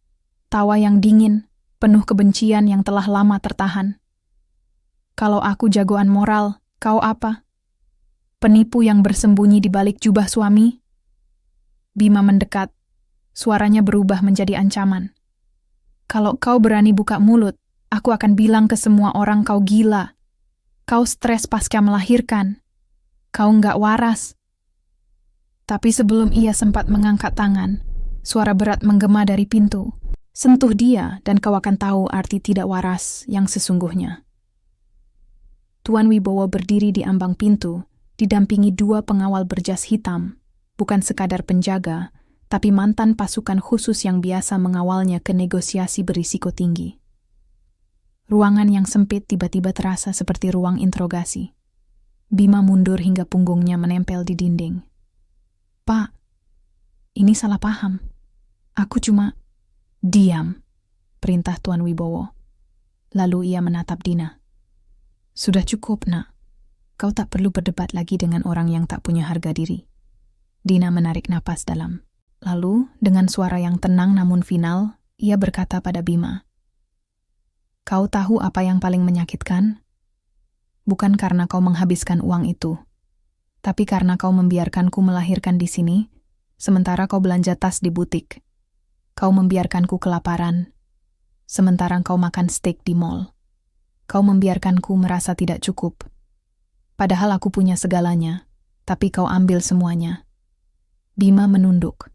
Tawa yang dingin, penuh kebencian yang telah lama tertahan. Kalau aku jagoan moral, kau apa? Penipu yang bersembunyi di balik jubah suami? Bima mendekat. Suaranya berubah menjadi ancaman. Kalau kau berani buka mulut, aku akan bilang ke semua orang kau gila. Kau stres pasca melahirkan. Kau nggak waras. Tapi sebelum ia sempat mengangkat tangan, suara berat menggema dari pintu. Sentuh dia dan kau akan tahu arti tidak waras yang sesungguhnya. Tuan Wibowo berdiri di ambang pintu, didampingi 2 pengawal berjas hitam, bukan sekadar penjaga, tapi mantan pasukan khusus yang biasa mengawalnya ke negosiasi berisiko tinggi. Ruangan yang sempit tiba-tiba terasa seperti ruang interogasi. Bima mundur hingga punggungnya menempel di dinding. Pak, ini salah paham. Aku cuma... Diam, perintah Tuan Wibowo. Lalu ia menatap Dina. Sudah cukup, nak. Kau tak perlu berdebat lagi dengan orang yang tak punya harga diri. Dina menarik napas dalam. Lalu, dengan suara yang tenang namun final, ia berkata pada Bima. Kau tahu apa yang paling menyakitkan? Bukan karena kau menghabiskan uang itu, tapi karena kau membiarkanku melahirkan di sini, sementara kau belanja tas di butik. Kau membiarkanku kelaparan, sementara kau makan steak di mall. Kau membiarkanku merasa tidak cukup. Padahal aku punya segalanya, tapi kau ambil semuanya. Bima menunduk.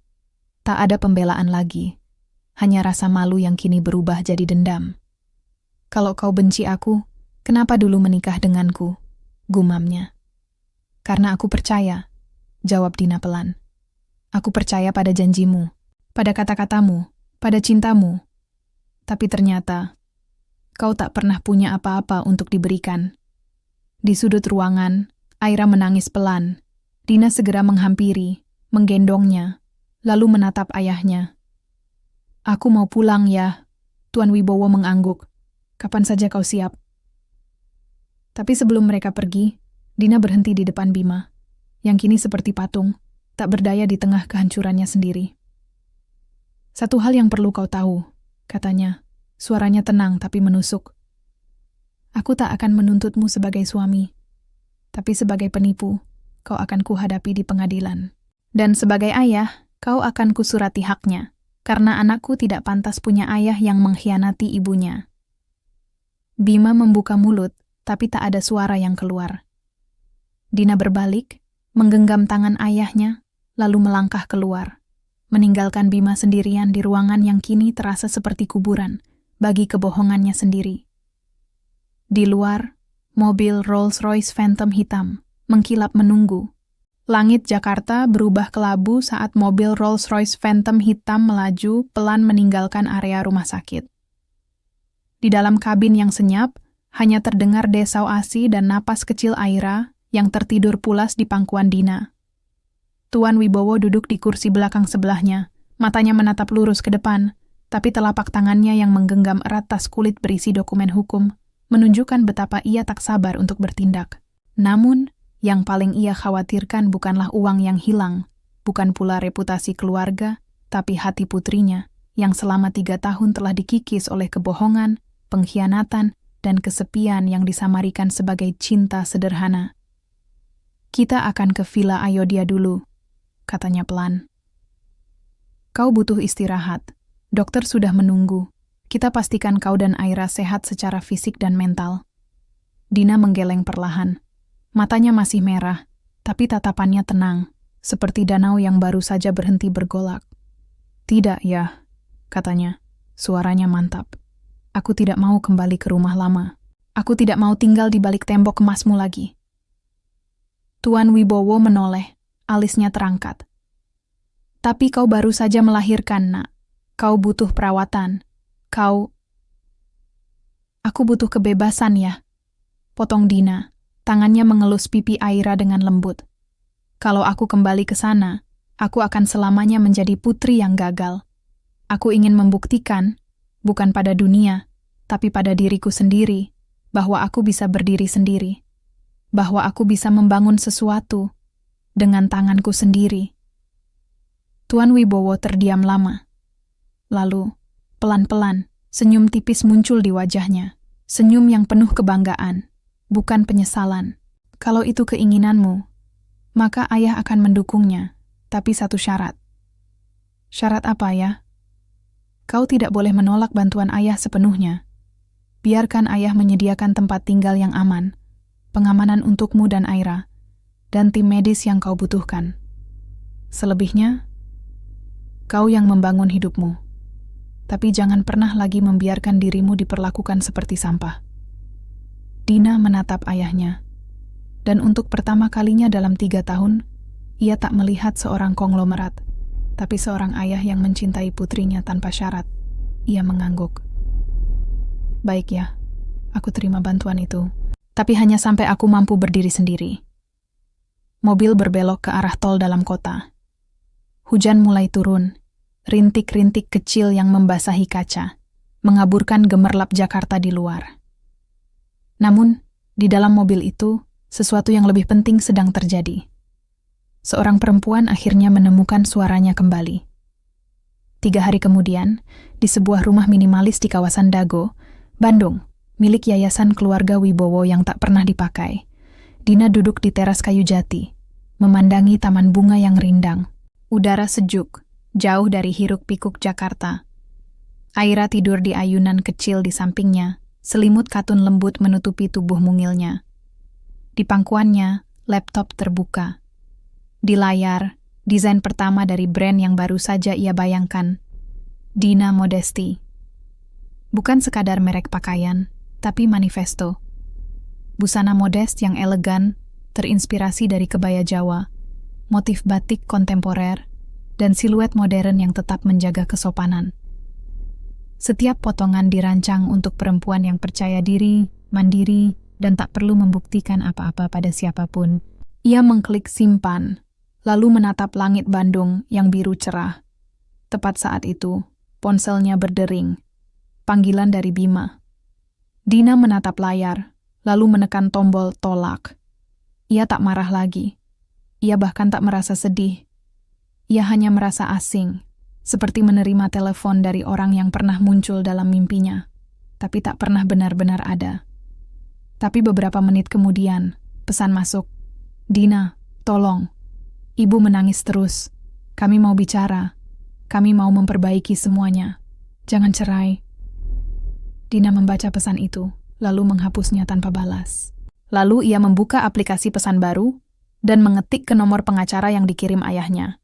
Tak ada pembelaan lagi, hanya rasa malu yang kini berubah jadi dendam. Kalau kau benci aku, kenapa dulu menikah denganku? Gumamnya. Karena aku percaya, jawab Dina pelan. Aku percaya pada janjimu, pada kata-katamu, pada cintamu. Tapi ternyata, kau tak pernah punya apa-apa untuk diberikan. Di sudut ruangan, Aira menangis pelan. Dina segera menghampiri, menggendongnya, lalu menatap ayahnya. Aku mau pulang ya, Tuan Wibowo mengangguk. Kapan saja kau siap. Tapi sebelum mereka pergi, Dina berhenti di depan Bima, yang kini seperti patung, tak berdaya di tengah kehancurannya sendiri. Satu hal yang perlu kau tahu, katanya, suaranya tenang tapi menusuk. Aku tak akan menuntutmu sebagai suami, tapi sebagai penipu, kau akan kuhadapi di pengadilan. Dan sebagai ayah, kau akan kusurati haknya, karena anakku tidak pantas punya ayah yang mengkhianati ibunya. Bima membuka mulut, tapi tak ada suara yang keluar. Dina berbalik, menggenggam tangan ayahnya, lalu melangkah keluar, meninggalkan Bima sendirian di ruangan yang kini terasa seperti kuburan bagi kebohongannya sendiri. Di luar, mobil Rolls-Royce Phantom hitam mengkilap menunggu. Langit Jakarta berubah kelabu saat mobil Rolls-Royce Phantom hitam melaju pelan meninggalkan area rumah sakit. Di dalam kabin yang senyap, hanya terdengar desau ASI dan napas kecil Aira yang tertidur pulas di pangkuan Dina. Tuan Wibowo duduk di kursi belakang sebelahnya, matanya menatap lurus ke depan, tapi telapak tangannya yang menggenggam erat tas kulit berisi dokumen hukum, menunjukkan betapa ia tak sabar untuk bertindak. Namun, yang paling ia khawatirkan bukanlah uang yang hilang, bukan pula reputasi keluarga, tapi hati putrinya, yang selama 3 tahun telah dikikis oleh kebohongan, pengkhianatan, dan kesepian yang disamarikan sebagai cinta sederhana. Kita akan ke Villa Ayodhya dulu, katanya pelan. Kau butuh istirahat. Dokter sudah menunggu. Kita pastikan kau dan Aira sehat secara fisik dan mental. Dina menggeleng perlahan. Matanya masih merah, tapi tatapannya tenang, seperti danau yang baru saja berhenti bergolak. Tidak ya, katanya. Suaranya mantap. Aku tidak mau kembali ke rumah lama. Aku tidak mau tinggal di balik tembok emasmu lagi. Tuan Wibowo menoleh, alisnya terangkat. Tapi kau baru saja melahirkan, nak. Kau butuh perawatan. Aku butuh kebebasan ya. Potong Dina, tangannya mengelus pipi Aira dengan lembut. Kalau aku kembali ke sana, aku akan selamanya menjadi putri yang gagal. Aku ingin membuktikan, bukan pada dunia, tapi pada diriku sendiri, bahwa aku bisa berdiri sendiri. Bahwa aku bisa membangun sesuatu dengan tanganku sendiri. Tuan Wibowo terdiam lama. Lalu, pelan-pelan, senyum tipis muncul di wajahnya. Senyum yang penuh kebanggaan, bukan penyesalan. Kalau itu keinginanmu, maka ayah akan mendukungnya, tapi satu syarat. Syarat apa ya? Kau tidak boleh menolak bantuan ayah sepenuhnya. Biarkan ayah menyediakan tempat tinggal yang aman, pengamanan untukmu dan Aira, dan tim medis yang kau butuhkan. Selebihnya, kau yang membangun hidupmu. Tapi jangan pernah lagi membiarkan dirimu diperlakukan seperti sampah. Dina menatap ayahnya, dan untuk pertama kalinya dalam 3 tahun, ia tak melihat seorang konglomerat, tapi seorang ayah yang mencintai putrinya tanpa syarat. Ia mengangguk. Baik ya, aku terima bantuan itu, tapi hanya sampai aku mampu berdiri sendiri. Mobil berbelok ke arah tol dalam kota. Hujan mulai turun, rintik-rintik kecil yang membasahi kaca, mengaburkan gemerlap Jakarta di luar. Namun, di dalam mobil itu, sesuatu yang lebih penting sedang terjadi. Seorang perempuan akhirnya menemukan suaranya kembali. 3 hari kemudian, di sebuah rumah minimalis di kawasan Dago, Bandung, milik Yayasan Keluarga Wibowo yang tak pernah dipakai, Dina duduk di teras kayu jati, memandangi taman bunga yang rindang. Udara sejuk, jauh dari hiruk-pikuk Jakarta. Aira tidur di ayunan kecil di sampingnya, selimut katun lembut menutupi tubuh mungilnya. Di pangkuannya, laptop terbuka. Di layar, desain pertama dari brand yang baru saja ia bayangkan, Dina Modesty. Bukan sekadar merek pakaian, tapi manifesto. Busana modest yang elegan, terinspirasi dari kebaya Jawa, motif batik kontemporer, dan siluet modern yang tetap menjaga kesopanan. Setiap potongan dirancang untuk perempuan yang percaya diri, mandiri, dan tak perlu membuktikan apa-apa pada siapapun. Ia mengklik simpan, lalu menatap langit Bandung yang biru cerah. Tepat saat itu, ponselnya berdering. Panggilan dari Bima. Dina menatap layar, lalu menekan tombol tolak. Ia tak marah lagi. Ia bahkan tak merasa sedih. Ia hanya merasa asing, seperti menerima telepon dari orang yang pernah muncul dalam mimpinya, tapi tak pernah benar-benar ada. Tapi beberapa menit kemudian, pesan masuk. Dina, tolong. Ibu menangis terus. Kami mau bicara. Kami mau memperbaiki semuanya. Jangan cerai. Dina membaca pesan itu, lalu menghapusnya tanpa balas. Lalu ia membuka aplikasi pesan baru dan mengetik ke nomor pengacara yang dikirim ayahnya.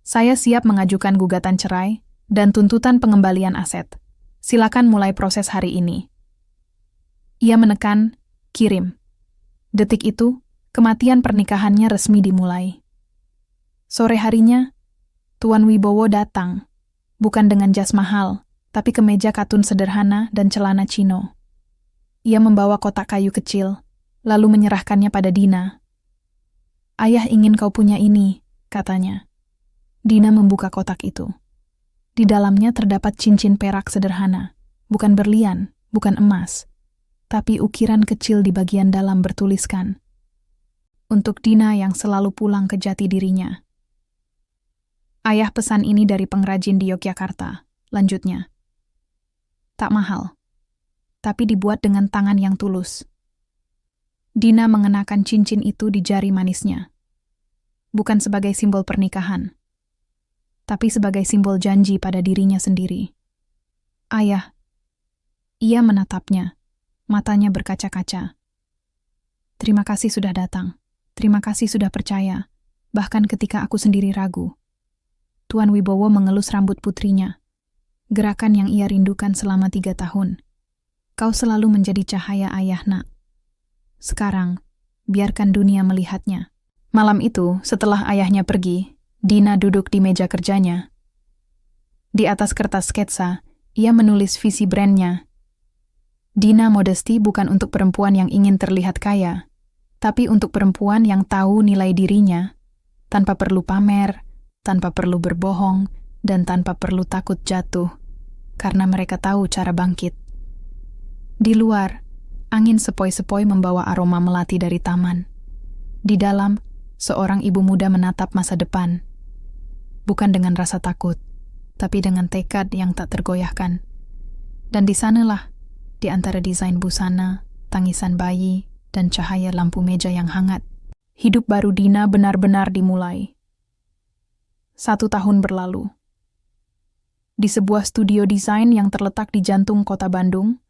Saya siap mengajukan gugatan cerai dan tuntutan pengembalian aset. Silakan mulai proses hari ini. Ia menekan kirim. Detik itu, kematian pernikahannya resmi dimulai. Sore harinya, Tuan Wibowo datang, bukan dengan jas mahal, tapi kemeja katun sederhana dan celana chino. Ia membawa kotak kayu kecil, lalu menyerahkannya pada Dina. Ayah ingin kau punya ini, katanya. Dina membuka kotak itu. Di dalamnya terdapat cincin perak sederhana, bukan berlian, bukan emas, tapi ukiran kecil di bagian dalam bertuliskan, untuk Dina yang selalu pulang ke jati dirinya. Ayah pesan ini dari pengrajin di Yogyakarta, lanjutnya. Tak mahal, tapi dibuat dengan tangan yang tulus. Dina mengenakan cincin itu di jari manisnya. Bukan sebagai simbol pernikahan, tapi sebagai simbol janji pada dirinya sendiri. Ayah. Ia menatapnya, matanya berkaca-kaca. Terima kasih sudah datang. Terima kasih sudah percaya, bahkan ketika aku sendiri ragu. Tuan Wibowo mengelus rambut putrinya. Gerakan yang ia rindukan selama 3 tahun. Kau selalu menjadi cahaya ayah, Nak. Sekarang, biarkan dunia melihatnya. Malam itu, setelah ayahnya pergi, Dina duduk di meja kerjanya. Di atas kertas sketsa, ia menulis visi brandnya. Dina Modesty bukan untuk perempuan yang ingin terlihat kaya, tapi untuk perempuan yang tahu nilai dirinya, tanpa perlu pamer, tanpa perlu berbohong, dan tanpa perlu takut jatuh, karena mereka tahu cara bangkit. Di luar, angin sepoi-sepoi membawa aroma melati dari taman. Di dalam, seorang ibu muda menatap masa depan. Bukan dengan rasa takut, tapi dengan tekad yang tak tergoyahkan. Dan di sanalah, di antara desain busana, tangisan bayi, dan cahaya lampu meja yang hangat, hidup baru Dina benar-benar dimulai. 1 tahun berlalu. Di sebuah studio desain yang terletak di jantung kota Bandung,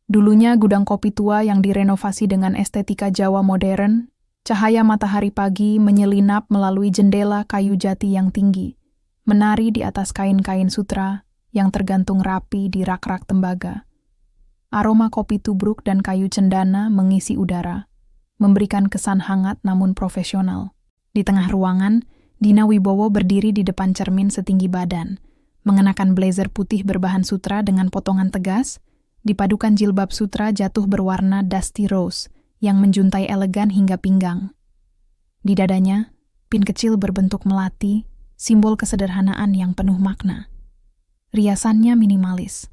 dulunya gudang kopi tua yang direnovasi dengan estetika Jawa modern, cahaya matahari pagi menyelinap melalui jendela kayu jati yang tinggi, menari di atas kain-kain sutra yang tergantung rapi di rak-rak tembaga. Aroma kopi tubruk dan kayu cendana mengisi udara, memberikan kesan hangat namun profesional. Di tengah ruangan, Dina Wibowo berdiri di depan cermin setinggi badan, mengenakan blazer putih berbahan sutra dengan potongan tegas, dipadukan jilbab sutra jatuh berwarna dusty rose yang menjuntai elegan hingga pinggang. Di dadanya, pin kecil berbentuk melati, simbol kesederhanaan yang penuh makna. Riasannya minimalis,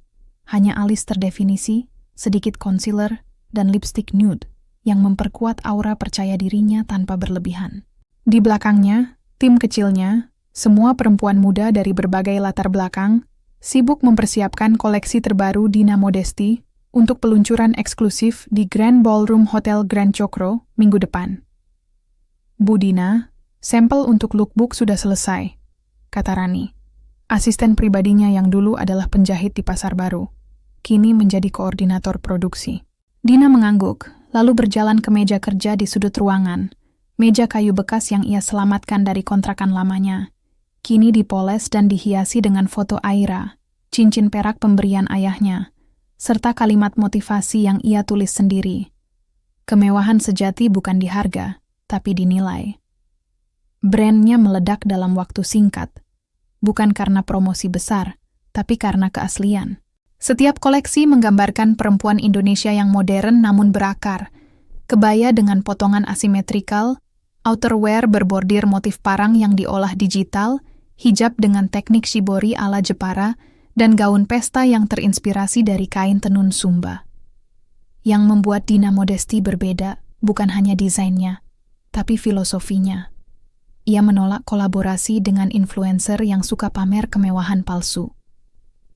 hanya alis terdefinisi, sedikit concealer, dan lipstick nude yang memperkuat aura percaya dirinya tanpa berlebihan. Di belakangnya, tim kecilnya, semua perempuan muda dari berbagai latar belakang, sibuk mempersiapkan koleksi terbaru Dina Modesty untuk peluncuran eksklusif di Grand Ballroom Hotel Grand Chokro minggu depan. Bu Dina, sampel untuk lookbook sudah selesai, kata Rani. Asisten pribadinya yang dulu adalah penjahit di Pasar Baru, kini menjadi koordinator produksi. Dina mengangguk, lalu berjalan ke meja kerja di sudut ruangan, meja kayu bekas yang ia selamatkan dari kontrakan lamanya. Kini dipoles dan dihiasi dengan foto Aira, cincin perak pemberian ayahnya, serta kalimat motivasi yang ia tulis sendiri. Kemewahan sejati bukan di harga, tapi dinilai. Brandnya meledak dalam waktu singkat, bukan karena promosi besar, tapi karena keaslian. Setiap koleksi menggambarkan perempuan Indonesia yang modern namun berakar, kebaya dengan potongan asimetrikal, outerwear berbordir motif parang yang diolah digital, hijab dengan teknik shibori ala Jepara, dan gaun pesta yang terinspirasi dari kain tenun Sumba. Yang membuat Dina Modesty berbeda bukan hanya desainnya, tapi filosofinya. Ia menolak kolaborasi dengan influencer yang suka pamer kemewahan palsu.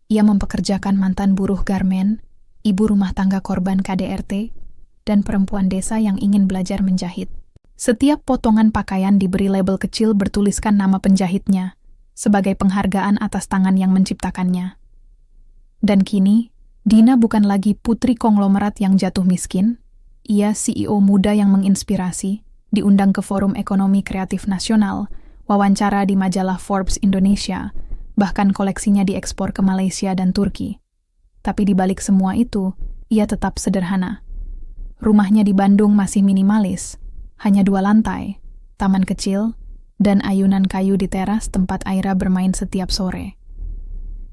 Ia mempekerjakan mantan buruh garmen, ibu rumah tangga korban KDRT, dan perempuan desa yang ingin belajar menjahit. Setiap potongan pakaian diberi label kecil bertuliskan nama penjahitnya, sebagai penghargaan atas tangan yang menciptakannya. Dan kini, Dina bukan lagi putri konglomerat yang jatuh miskin, ia CEO muda yang menginspirasi, diundang ke Forum Ekonomi Kreatif Nasional, wawancara di majalah Forbes Indonesia, bahkan koleksinya diekspor ke Malaysia dan Turki. Tapi di balik semua itu, ia tetap sederhana. Rumahnya di Bandung masih minimalis, hanya 2 lantai, taman kecil, dan ayunan kayu di teras tempat Aira bermain setiap sore.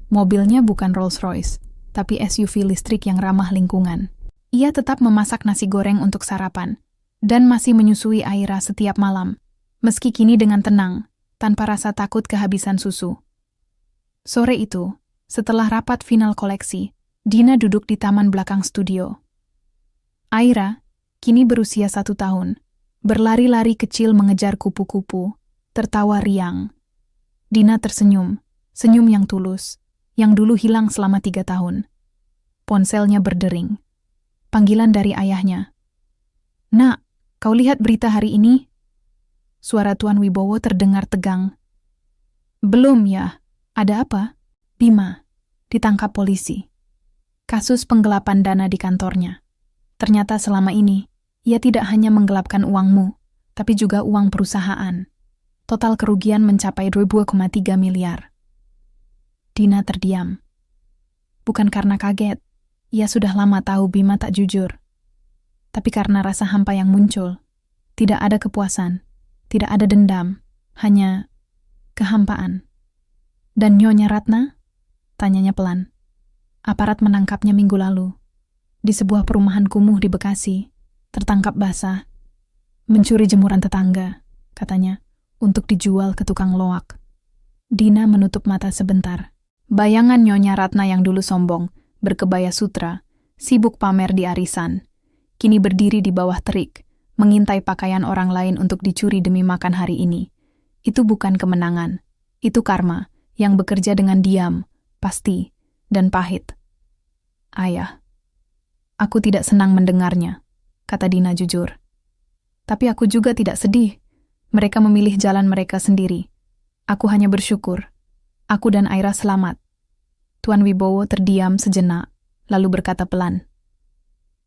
Mobilnya bukan Rolls-Royce, tapi SUV listrik yang ramah lingkungan. Ia tetap memasak nasi goreng untuk sarapan, dan masih menyusui Aira setiap malam, meski kini dengan tenang, tanpa rasa takut kehabisan susu. Sore itu, setelah rapat final koleksi, Dina duduk di taman belakang studio. Aira, kini berusia 1 tahun, berlari-lari kecil mengejar kupu-kupu, tertawa riang. Dina tersenyum, senyum yang tulus, yang dulu hilang selama 3 tahun. Ponselnya berdering. Panggilan dari ayahnya. "Nak, kau lihat berita hari ini?" Suara Tuan Wibowo terdengar tegang. "Belum ya, ada apa?" "Bima, ditangkap polisi. Kasus penggelapan dana di kantornya. Ternyata selama ini, ia tidak hanya menggelapkan uangmu, tapi juga uang perusahaan. Total kerugian mencapai 2,3 miliar. Dina terdiam. Bukan karena kaget, ia sudah lama tahu Bima tak jujur. Tapi karena rasa hampa yang muncul, tidak ada kepuasan, tidak ada dendam, hanya kehampaan. Dan Nyonya Ratna? Tanyanya pelan. Aparat menangkapnya minggu lalu. Di sebuah perumahan kumuh di Bekasi, tertangkap basah. Mencuri jemuran tetangga, katanya, untuk dijual ke tukang loak. Dina menutup mata sebentar. Bayangan Nyonya Ratna yang dulu sombong, berkebaya sutra, sibuk pamer di arisan, kini berdiri di bawah terik, mengintai pakaian orang lain untuk dicuri demi makan hari ini. Itu bukan kemenangan, itu karma yang bekerja dengan diam, pasti, dan pahit. Ayah, aku tidak senang mendengarnya, kata Dina jujur. Tapi aku juga tidak sedih. Mereka memilih jalan mereka sendiri. Aku hanya bersyukur. Aku dan Aira selamat. Tuan Wibowo terdiam sejenak, lalu berkata pelan.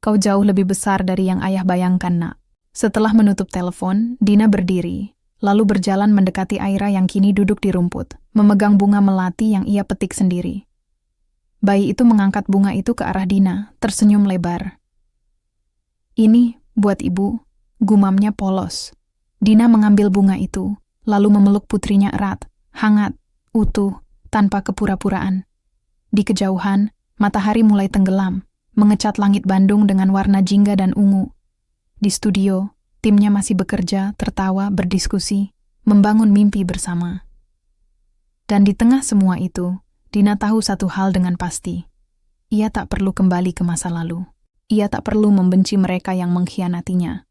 Kau jauh lebih besar dari yang ayah bayangkan, nak. Setelah menutup telepon, Dina berdiri, lalu berjalan mendekati Aira yang kini duduk di rumput, memegang bunga melati yang ia petik sendiri. Bayi itu mengangkat bunga itu ke arah Dina, tersenyum lebar. Ini, buat ibu, gumamnya polos. Dina mengambil bunga itu, lalu memeluk putrinya erat, hangat, utuh, tanpa kepura-puraan. Di kejauhan, matahari mulai tenggelam, mengecat langit Bandung dengan warna jingga dan ungu. Di studio, timnya masih bekerja, tertawa, berdiskusi, membangun mimpi bersama. Dan di tengah semua itu, Dina tahu satu hal dengan pasti. Ia tak perlu kembali ke masa lalu. Ia tak perlu membenci mereka yang mengkhianatinya.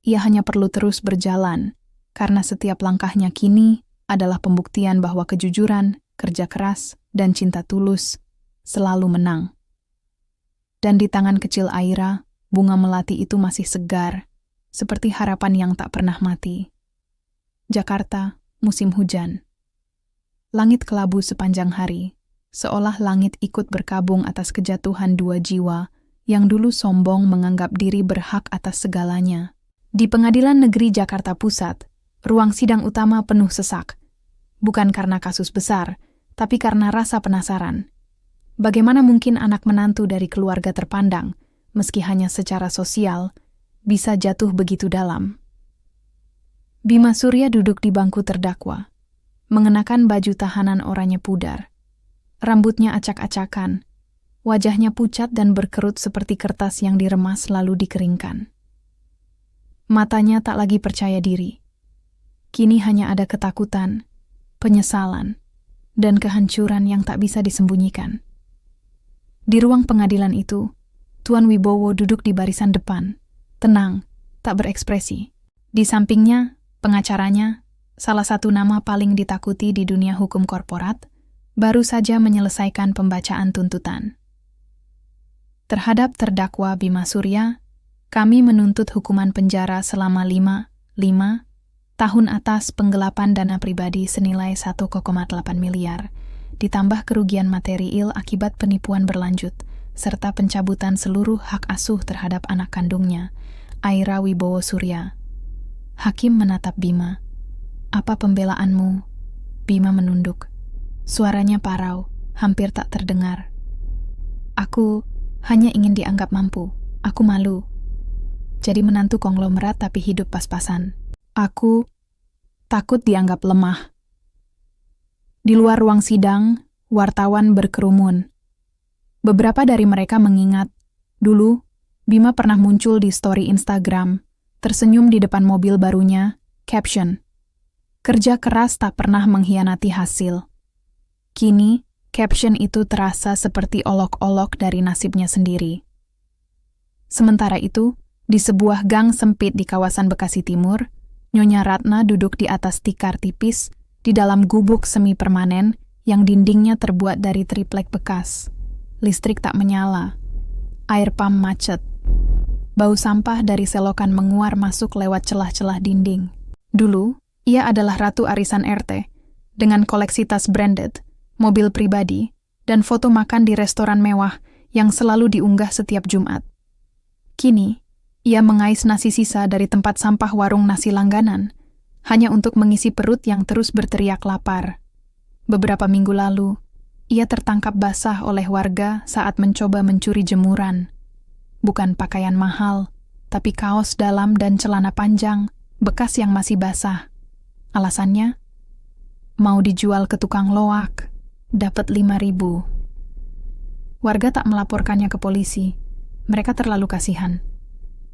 Ia hanya perlu terus berjalan, karena setiap langkahnya kini adalah pembuktian bahwa kejujuran, kerja keras, dan cinta tulus selalu menang. Dan di tangan kecil Aira, bunga melati itu masih segar, seperti harapan yang tak pernah mati. Jakarta, musim hujan. Langit kelabu sepanjang hari, seolah langit ikut berkabung atas kejatuhan dua jiwa yang dulu sombong menganggap diri berhak atas segalanya. Di Pengadilan Negeri Jakarta Pusat, ruang sidang utama penuh sesak. Bukan karena kasus besar, tapi karena rasa penasaran. Bagaimana mungkin anak menantu dari keluarga terpandang, meski hanya secara sosial, bisa jatuh begitu dalam? Bima Surya duduk di bangku terdakwa, mengenakan baju tahanan oranye pudar. Rambutnya acak-acakan, wajahnya pucat dan berkerut seperti kertas yang diremas lalu dikeringkan. Matanya tak lagi percaya diri. Kini hanya ada ketakutan, penyesalan, dan kehancuran yang tak bisa disembunyikan. Di ruang pengadilan itu, Tuan Wibowo duduk di barisan depan, tenang, tak berekspresi. Di sampingnya, pengacaranya, salah satu nama paling ditakuti di dunia hukum korporat, baru saja menyelesaikan pembacaan tuntutan. Terhadap terdakwa Bima Surya, kami menuntut hukuman penjara selama 5 tahun atas penggelapan dana pribadi senilai 1,8 miliar, ditambah kerugian material akibat penipuan berlanjut, serta pencabutan seluruh hak asuh terhadap anak kandungnya, Aira Wibowo Surya. Hakim menatap Bima. Apa pembelaanmu? Bima menunduk. Suaranya parau, hampir tak terdengar. Aku hanya ingin dianggap mampu. Aku malu. Jadi menantu konglomerat tapi hidup pas-pasan. Aku takut dianggap lemah. Di luar ruang sidang, wartawan berkerumun. Beberapa dari mereka mengingat, dulu Bima pernah muncul di story Instagram, tersenyum di depan mobil barunya, caption, "Kerja keras tak pernah mengkhianati hasil." Kini, caption itu terasa seperti olok-olok dari nasibnya sendiri. Sementara itu, di sebuah gang sempit di kawasan Bekasi Timur, Nyonya Ratna duduk di atas tikar tipis di dalam gubuk semi permanen yang dindingnya terbuat dari triplek bekas. Listrik tak menyala. Air pam macet. Bau sampah dari selokan menguar masuk lewat celah-celah dinding. Dulu, ia adalah ratu arisan RT, dengan koleksi tas branded, mobil pribadi, dan foto makan di restoran mewah yang selalu diunggah setiap Jumat. Kini, ia mengais nasi sisa dari tempat sampah warung nasi langganan, hanya untuk mengisi perut yang terus berteriak lapar. Beberapa minggu lalu, Ia tertangkap basah oleh warga saat mencoba mencuri jemuran. Bukan pakaian mahal, tapi kaos dalam dan celana panjang, bekas yang masih basah. Alasannya? Mau dijual ke tukang loak, dapat 5.000. Warga tak melaporkannya ke polisi. Mereka terlalu kasihan.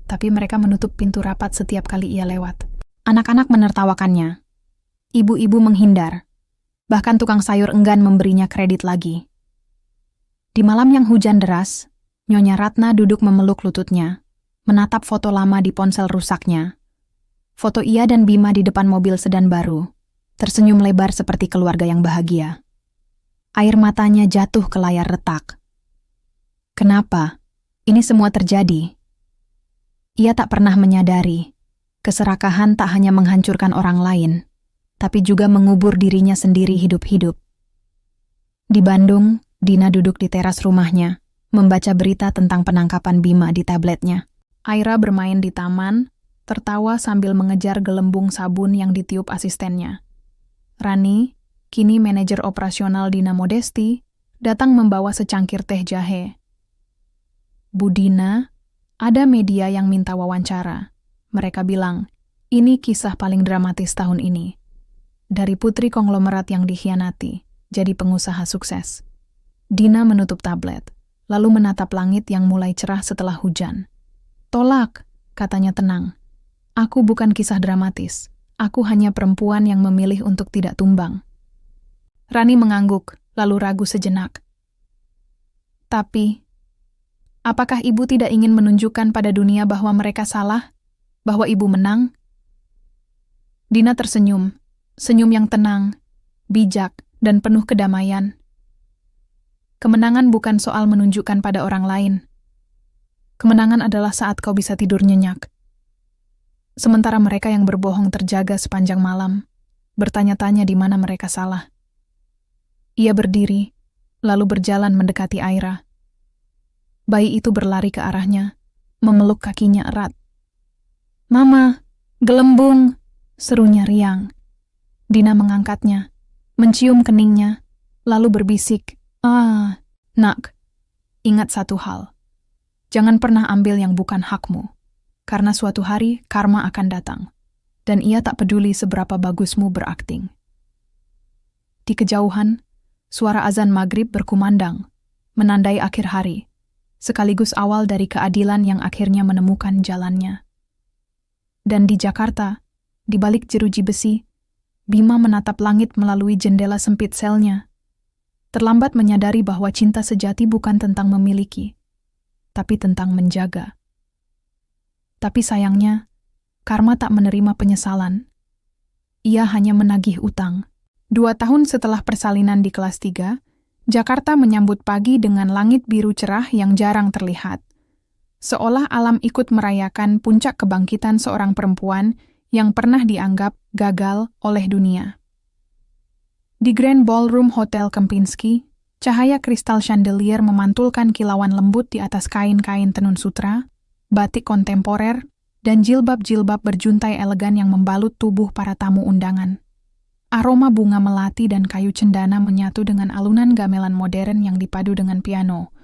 Tapi mereka menutup pintu rapat setiap kali ia lewat. Anak-anak menertawakannya. Ibu-ibu menghindar. Bahkan tukang sayur enggan memberinya kredit lagi. Di malam yang hujan deras, Nyonya Ratna duduk memeluk lututnya, menatap foto lama di ponsel rusaknya. Foto ia dan Bima di depan mobil sedan baru, tersenyum lebar seperti keluarga yang bahagia. Air matanya jatuh ke layar retak. Kenapa? Ini semua terjadi. Ia tak pernah menyadari, keserakahan tak hanya menghancurkan orang lain, tapi juga mengubur dirinya sendiri hidup-hidup. Di Bandung, Dina duduk di teras rumahnya, membaca berita tentang penangkapan Bima di tabletnya. Aira bermain di taman, tertawa sambil mengejar gelembung sabun yang ditiup asistennya. Rani, kini manajer operasional Dina Modesti, datang membawa secangkir teh jahe. Bu Dina, ada media yang minta wawancara. Mereka bilang, ini kisah paling dramatis tahun ini. Dari putri konglomerat yang dikhianati, jadi pengusaha sukses. Dina menutup tablet, lalu menatap langit yang mulai cerah setelah hujan. Tolak, katanya tenang. Aku bukan kisah dramatis. Aku hanya perempuan yang memilih untuk tidak tumbang. Rani mengangguk, lalu ragu sejenak. Tapi, apakah ibu tidak ingin menunjukkan pada dunia bahwa mereka salah? Bahwa ibu menang? Dina tersenyum, senyum yang tenang, bijak, dan penuh kedamaian. Kemenangan bukan soal menunjukkan pada orang lain. Kemenangan adalah saat kau bisa tidur nyenyak. Sementara mereka yang berbohong terjaga sepanjang malam, bertanya-tanya di mana mereka salah. Ia berdiri, lalu berjalan mendekati Aira. Bayi itu berlari ke arahnya, memeluk kakinya erat. "Mama, gelembung!" serunya riang. Dina mengangkatnya, mencium keningnya, lalu berbisik, "Ah, nak, ingat satu hal. Jangan pernah ambil yang bukan hakmu, karena suatu hari karma akan datang, dan ia tak peduli seberapa bagusmu berakting." Di kejauhan, suara azan maghrib berkumandang, menandai akhir hari, sekaligus awal dari keadilan yang akhirnya menemukan jalannya. Dan di Jakarta, di balik jeruji besi, Bima menatap langit melalui jendela sempit selnya. Terlambat menyadari bahwa cinta sejati bukan tentang memiliki, tapi tentang menjaga. Tapi sayangnya, karma tak menerima penyesalan. Ia hanya menagih utang. 2 tahun setelah persalinan di kelas 3, Jakarta menyambut pagi dengan langit biru cerah yang jarang terlihat. Seolah alam ikut merayakan puncak kebangkitan seorang perempuan yang pernah dianggap gagal oleh dunia. Di Grand Ballroom Hotel Kempinski, cahaya kristal chandelier memantulkan kilauan lembut di atas kain-kain tenun sutra, batik kontemporer, dan jilbab-jilbab berjuntai elegan yang membalut tubuh para tamu undangan. Aroma bunga melati dan kayu cendana menyatu dengan alunan gamelan modern yang dipadu dengan piano.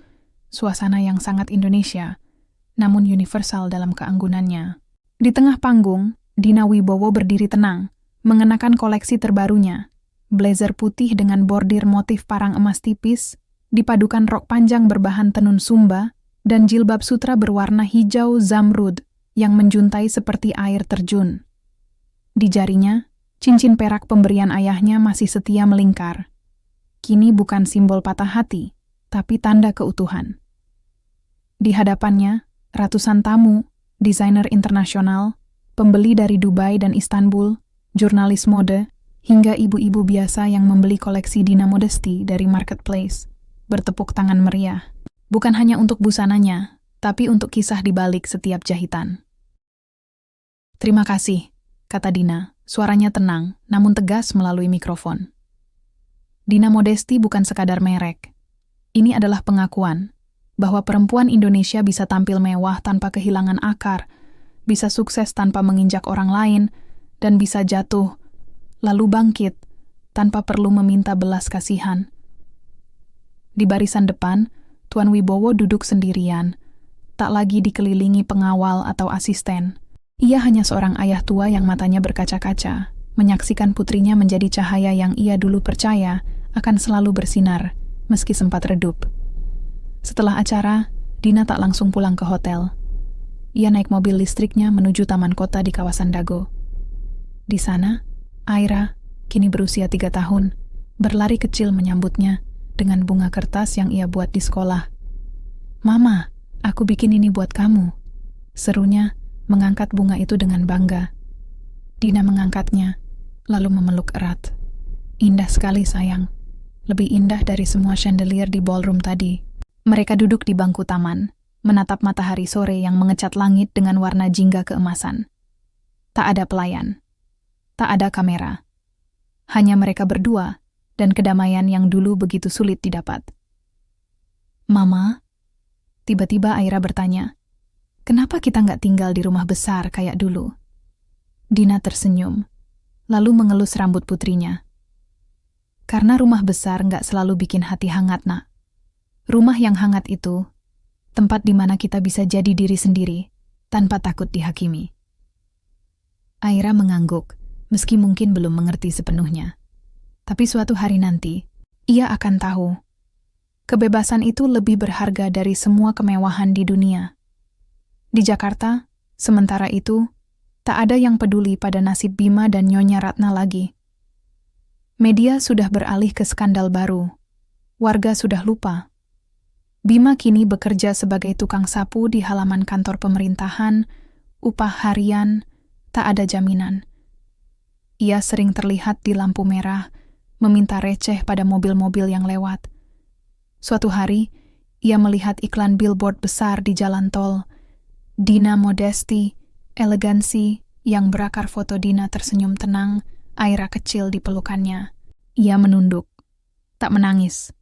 Suasana yang sangat Indonesia, namun universal dalam keanggunannya. Di tengah panggung, Dina Wibowo berdiri tenang, mengenakan koleksi terbarunya, blazer putih dengan bordir motif parang emas tipis, dipadukan rok panjang berbahan tenun sumba, dan jilbab sutra berwarna hijau zamrud yang menjuntai seperti air terjun. Di jarinya, cincin perak pemberian ayahnya masih setia melingkar. Kini bukan simbol patah hati, tapi tanda keutuhan. Di hadapannya, ratusan tamu, desainer internasional, pembeli dari Dubai dan Istanbul, jurnalis mode, hingga ibu-ibu biasa yang membeli koleksi Dina Modesti dari marketplace, bertepuk tangan meriah. Bukan hanya untuk busananya, tapi untuk kisah di balik setiap jahitan. "Terima kasih," kata Dina, suaranya tenang, namun tegas melalui mikrofon. Dina Modesti bukan sekadar merek. Ini adalah pengakuan bahwa perempuan Indonesia bisa tampil mewah tanpa kehilangan akar, bisa sukses tanpa menginjak orang lain, dan bisa jatuh, lalu bangkit, tanpa perlu meminta belas kasihan. Di barisan depan, Tuan Wibowo duduk sendirian, tak lagi dikelilingi pengawal atau asisten. Ia hanya seorang ayah tua yang matanya berkaca-kaca, menyaksikan putrinya menjadi cahaya yang ia dulu percaya akan selalu bersinar, meski sempat redup. Setelah acara, Dina tak langsung pulang ke hotel. Ia naik mobil listriknya menuju taman kota di kawasan Dago. Di sana, Aira, kini berusia 3 tahun, berlari kecil menyambutnya dengan bunga kertas yang ia buat di sekolah. "Mama, aku bikin ini buat kamu," serunya, mengangkat bunga itu dengan bangga. Dina mengangkatnya, lalu memeluk erat. "Indah sekali, sayang. Lebih indah dari semua chandelier di ballroom tadi." Mereka duduk di bangku taman, menatap matahari sore yang mengecat langit dengan warna jingga keemasan. Tak ada pelayan. Tak ada kamera. Hanya mereka berdua dan kedamaian yang dulu begitu sulit didapat. "Mama?" Tiba-tiba Aira bertanya, "Kenapa kita nggak tinggal di rumah besar kayak dulu?" Dina tersenyum, lalu mengelus rambut putrinya. "Karena rumah besar nggak selalu bikin hati hangat, Nak. Rumah yang hangat itu, tempat di mana kita bisa jadi diri sendiri, tanpa takut dihakimi." Aira mengangguk, meski mungkin belum mengerti sepenuhnya. Tapi suatu hari nanti, ia akan tahu. Kebebasan itu lebih berharga dari semua kemewahan di dunia. Di Jakarta, sementara itu, tak ada yang peduli pada nasib Bima dan Nyonya Ratna lagi. Media sudah beralih ke skandal baru. Warga sudah lupa. Bima kini bekerja sebagai tukang sapu di halaman kantor pemerintahan, upah harian, tak ada jaminan. Ia sering terlihat di lampu merah, meminta receh pada mobil-mobil yang lewat. Suatu hari, ia melihat iklan billboard besar di jalan tol. Dina Modesti, elegansi, yang berakar foto Dina tersenyum tenang, Aira kecil di pelukannya. Ia menunduk, tak menangis,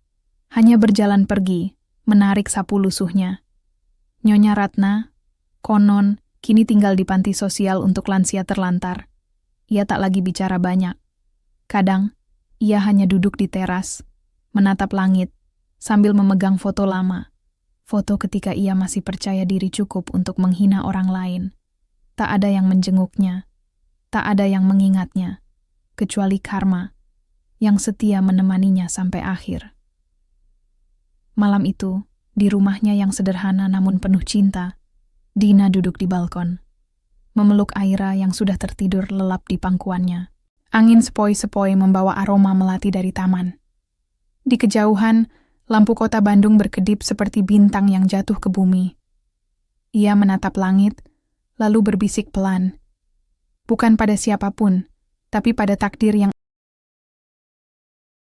hanya berjalan pergi, menarik sapu lusuhnya. Nyonya Ratna, konon, kini tinggal di panti sosial untuk lansia terlantar. Ia tak lagi bicara banyak. Kadang, ia hanya duduk di teras, menatap langit, sambil memegang foto lama. Foto ketika ia masih percaya diri cukup untuk menghina orang lain. Tak ada yang menjenguknya, tak ada yang mengingatnya, kecuali Karma, yang setia menemaninya sampai akhir. Malam itu, di rumahnya yang sederhana namun penuh cinta, Dina duduk di balkon, memeluk Aira yang sudah tertidur lelap di pangkuannya. Angin sepoi-sepoi membawa aroma melati dari taman. Di kejauhan, lampu kota Bandung berkedip seperti bintang yang jatuh ke bumi. Ia menatap langit, lalu berbisik pelan. Bukan pada siapapun, tapi pada takdir yang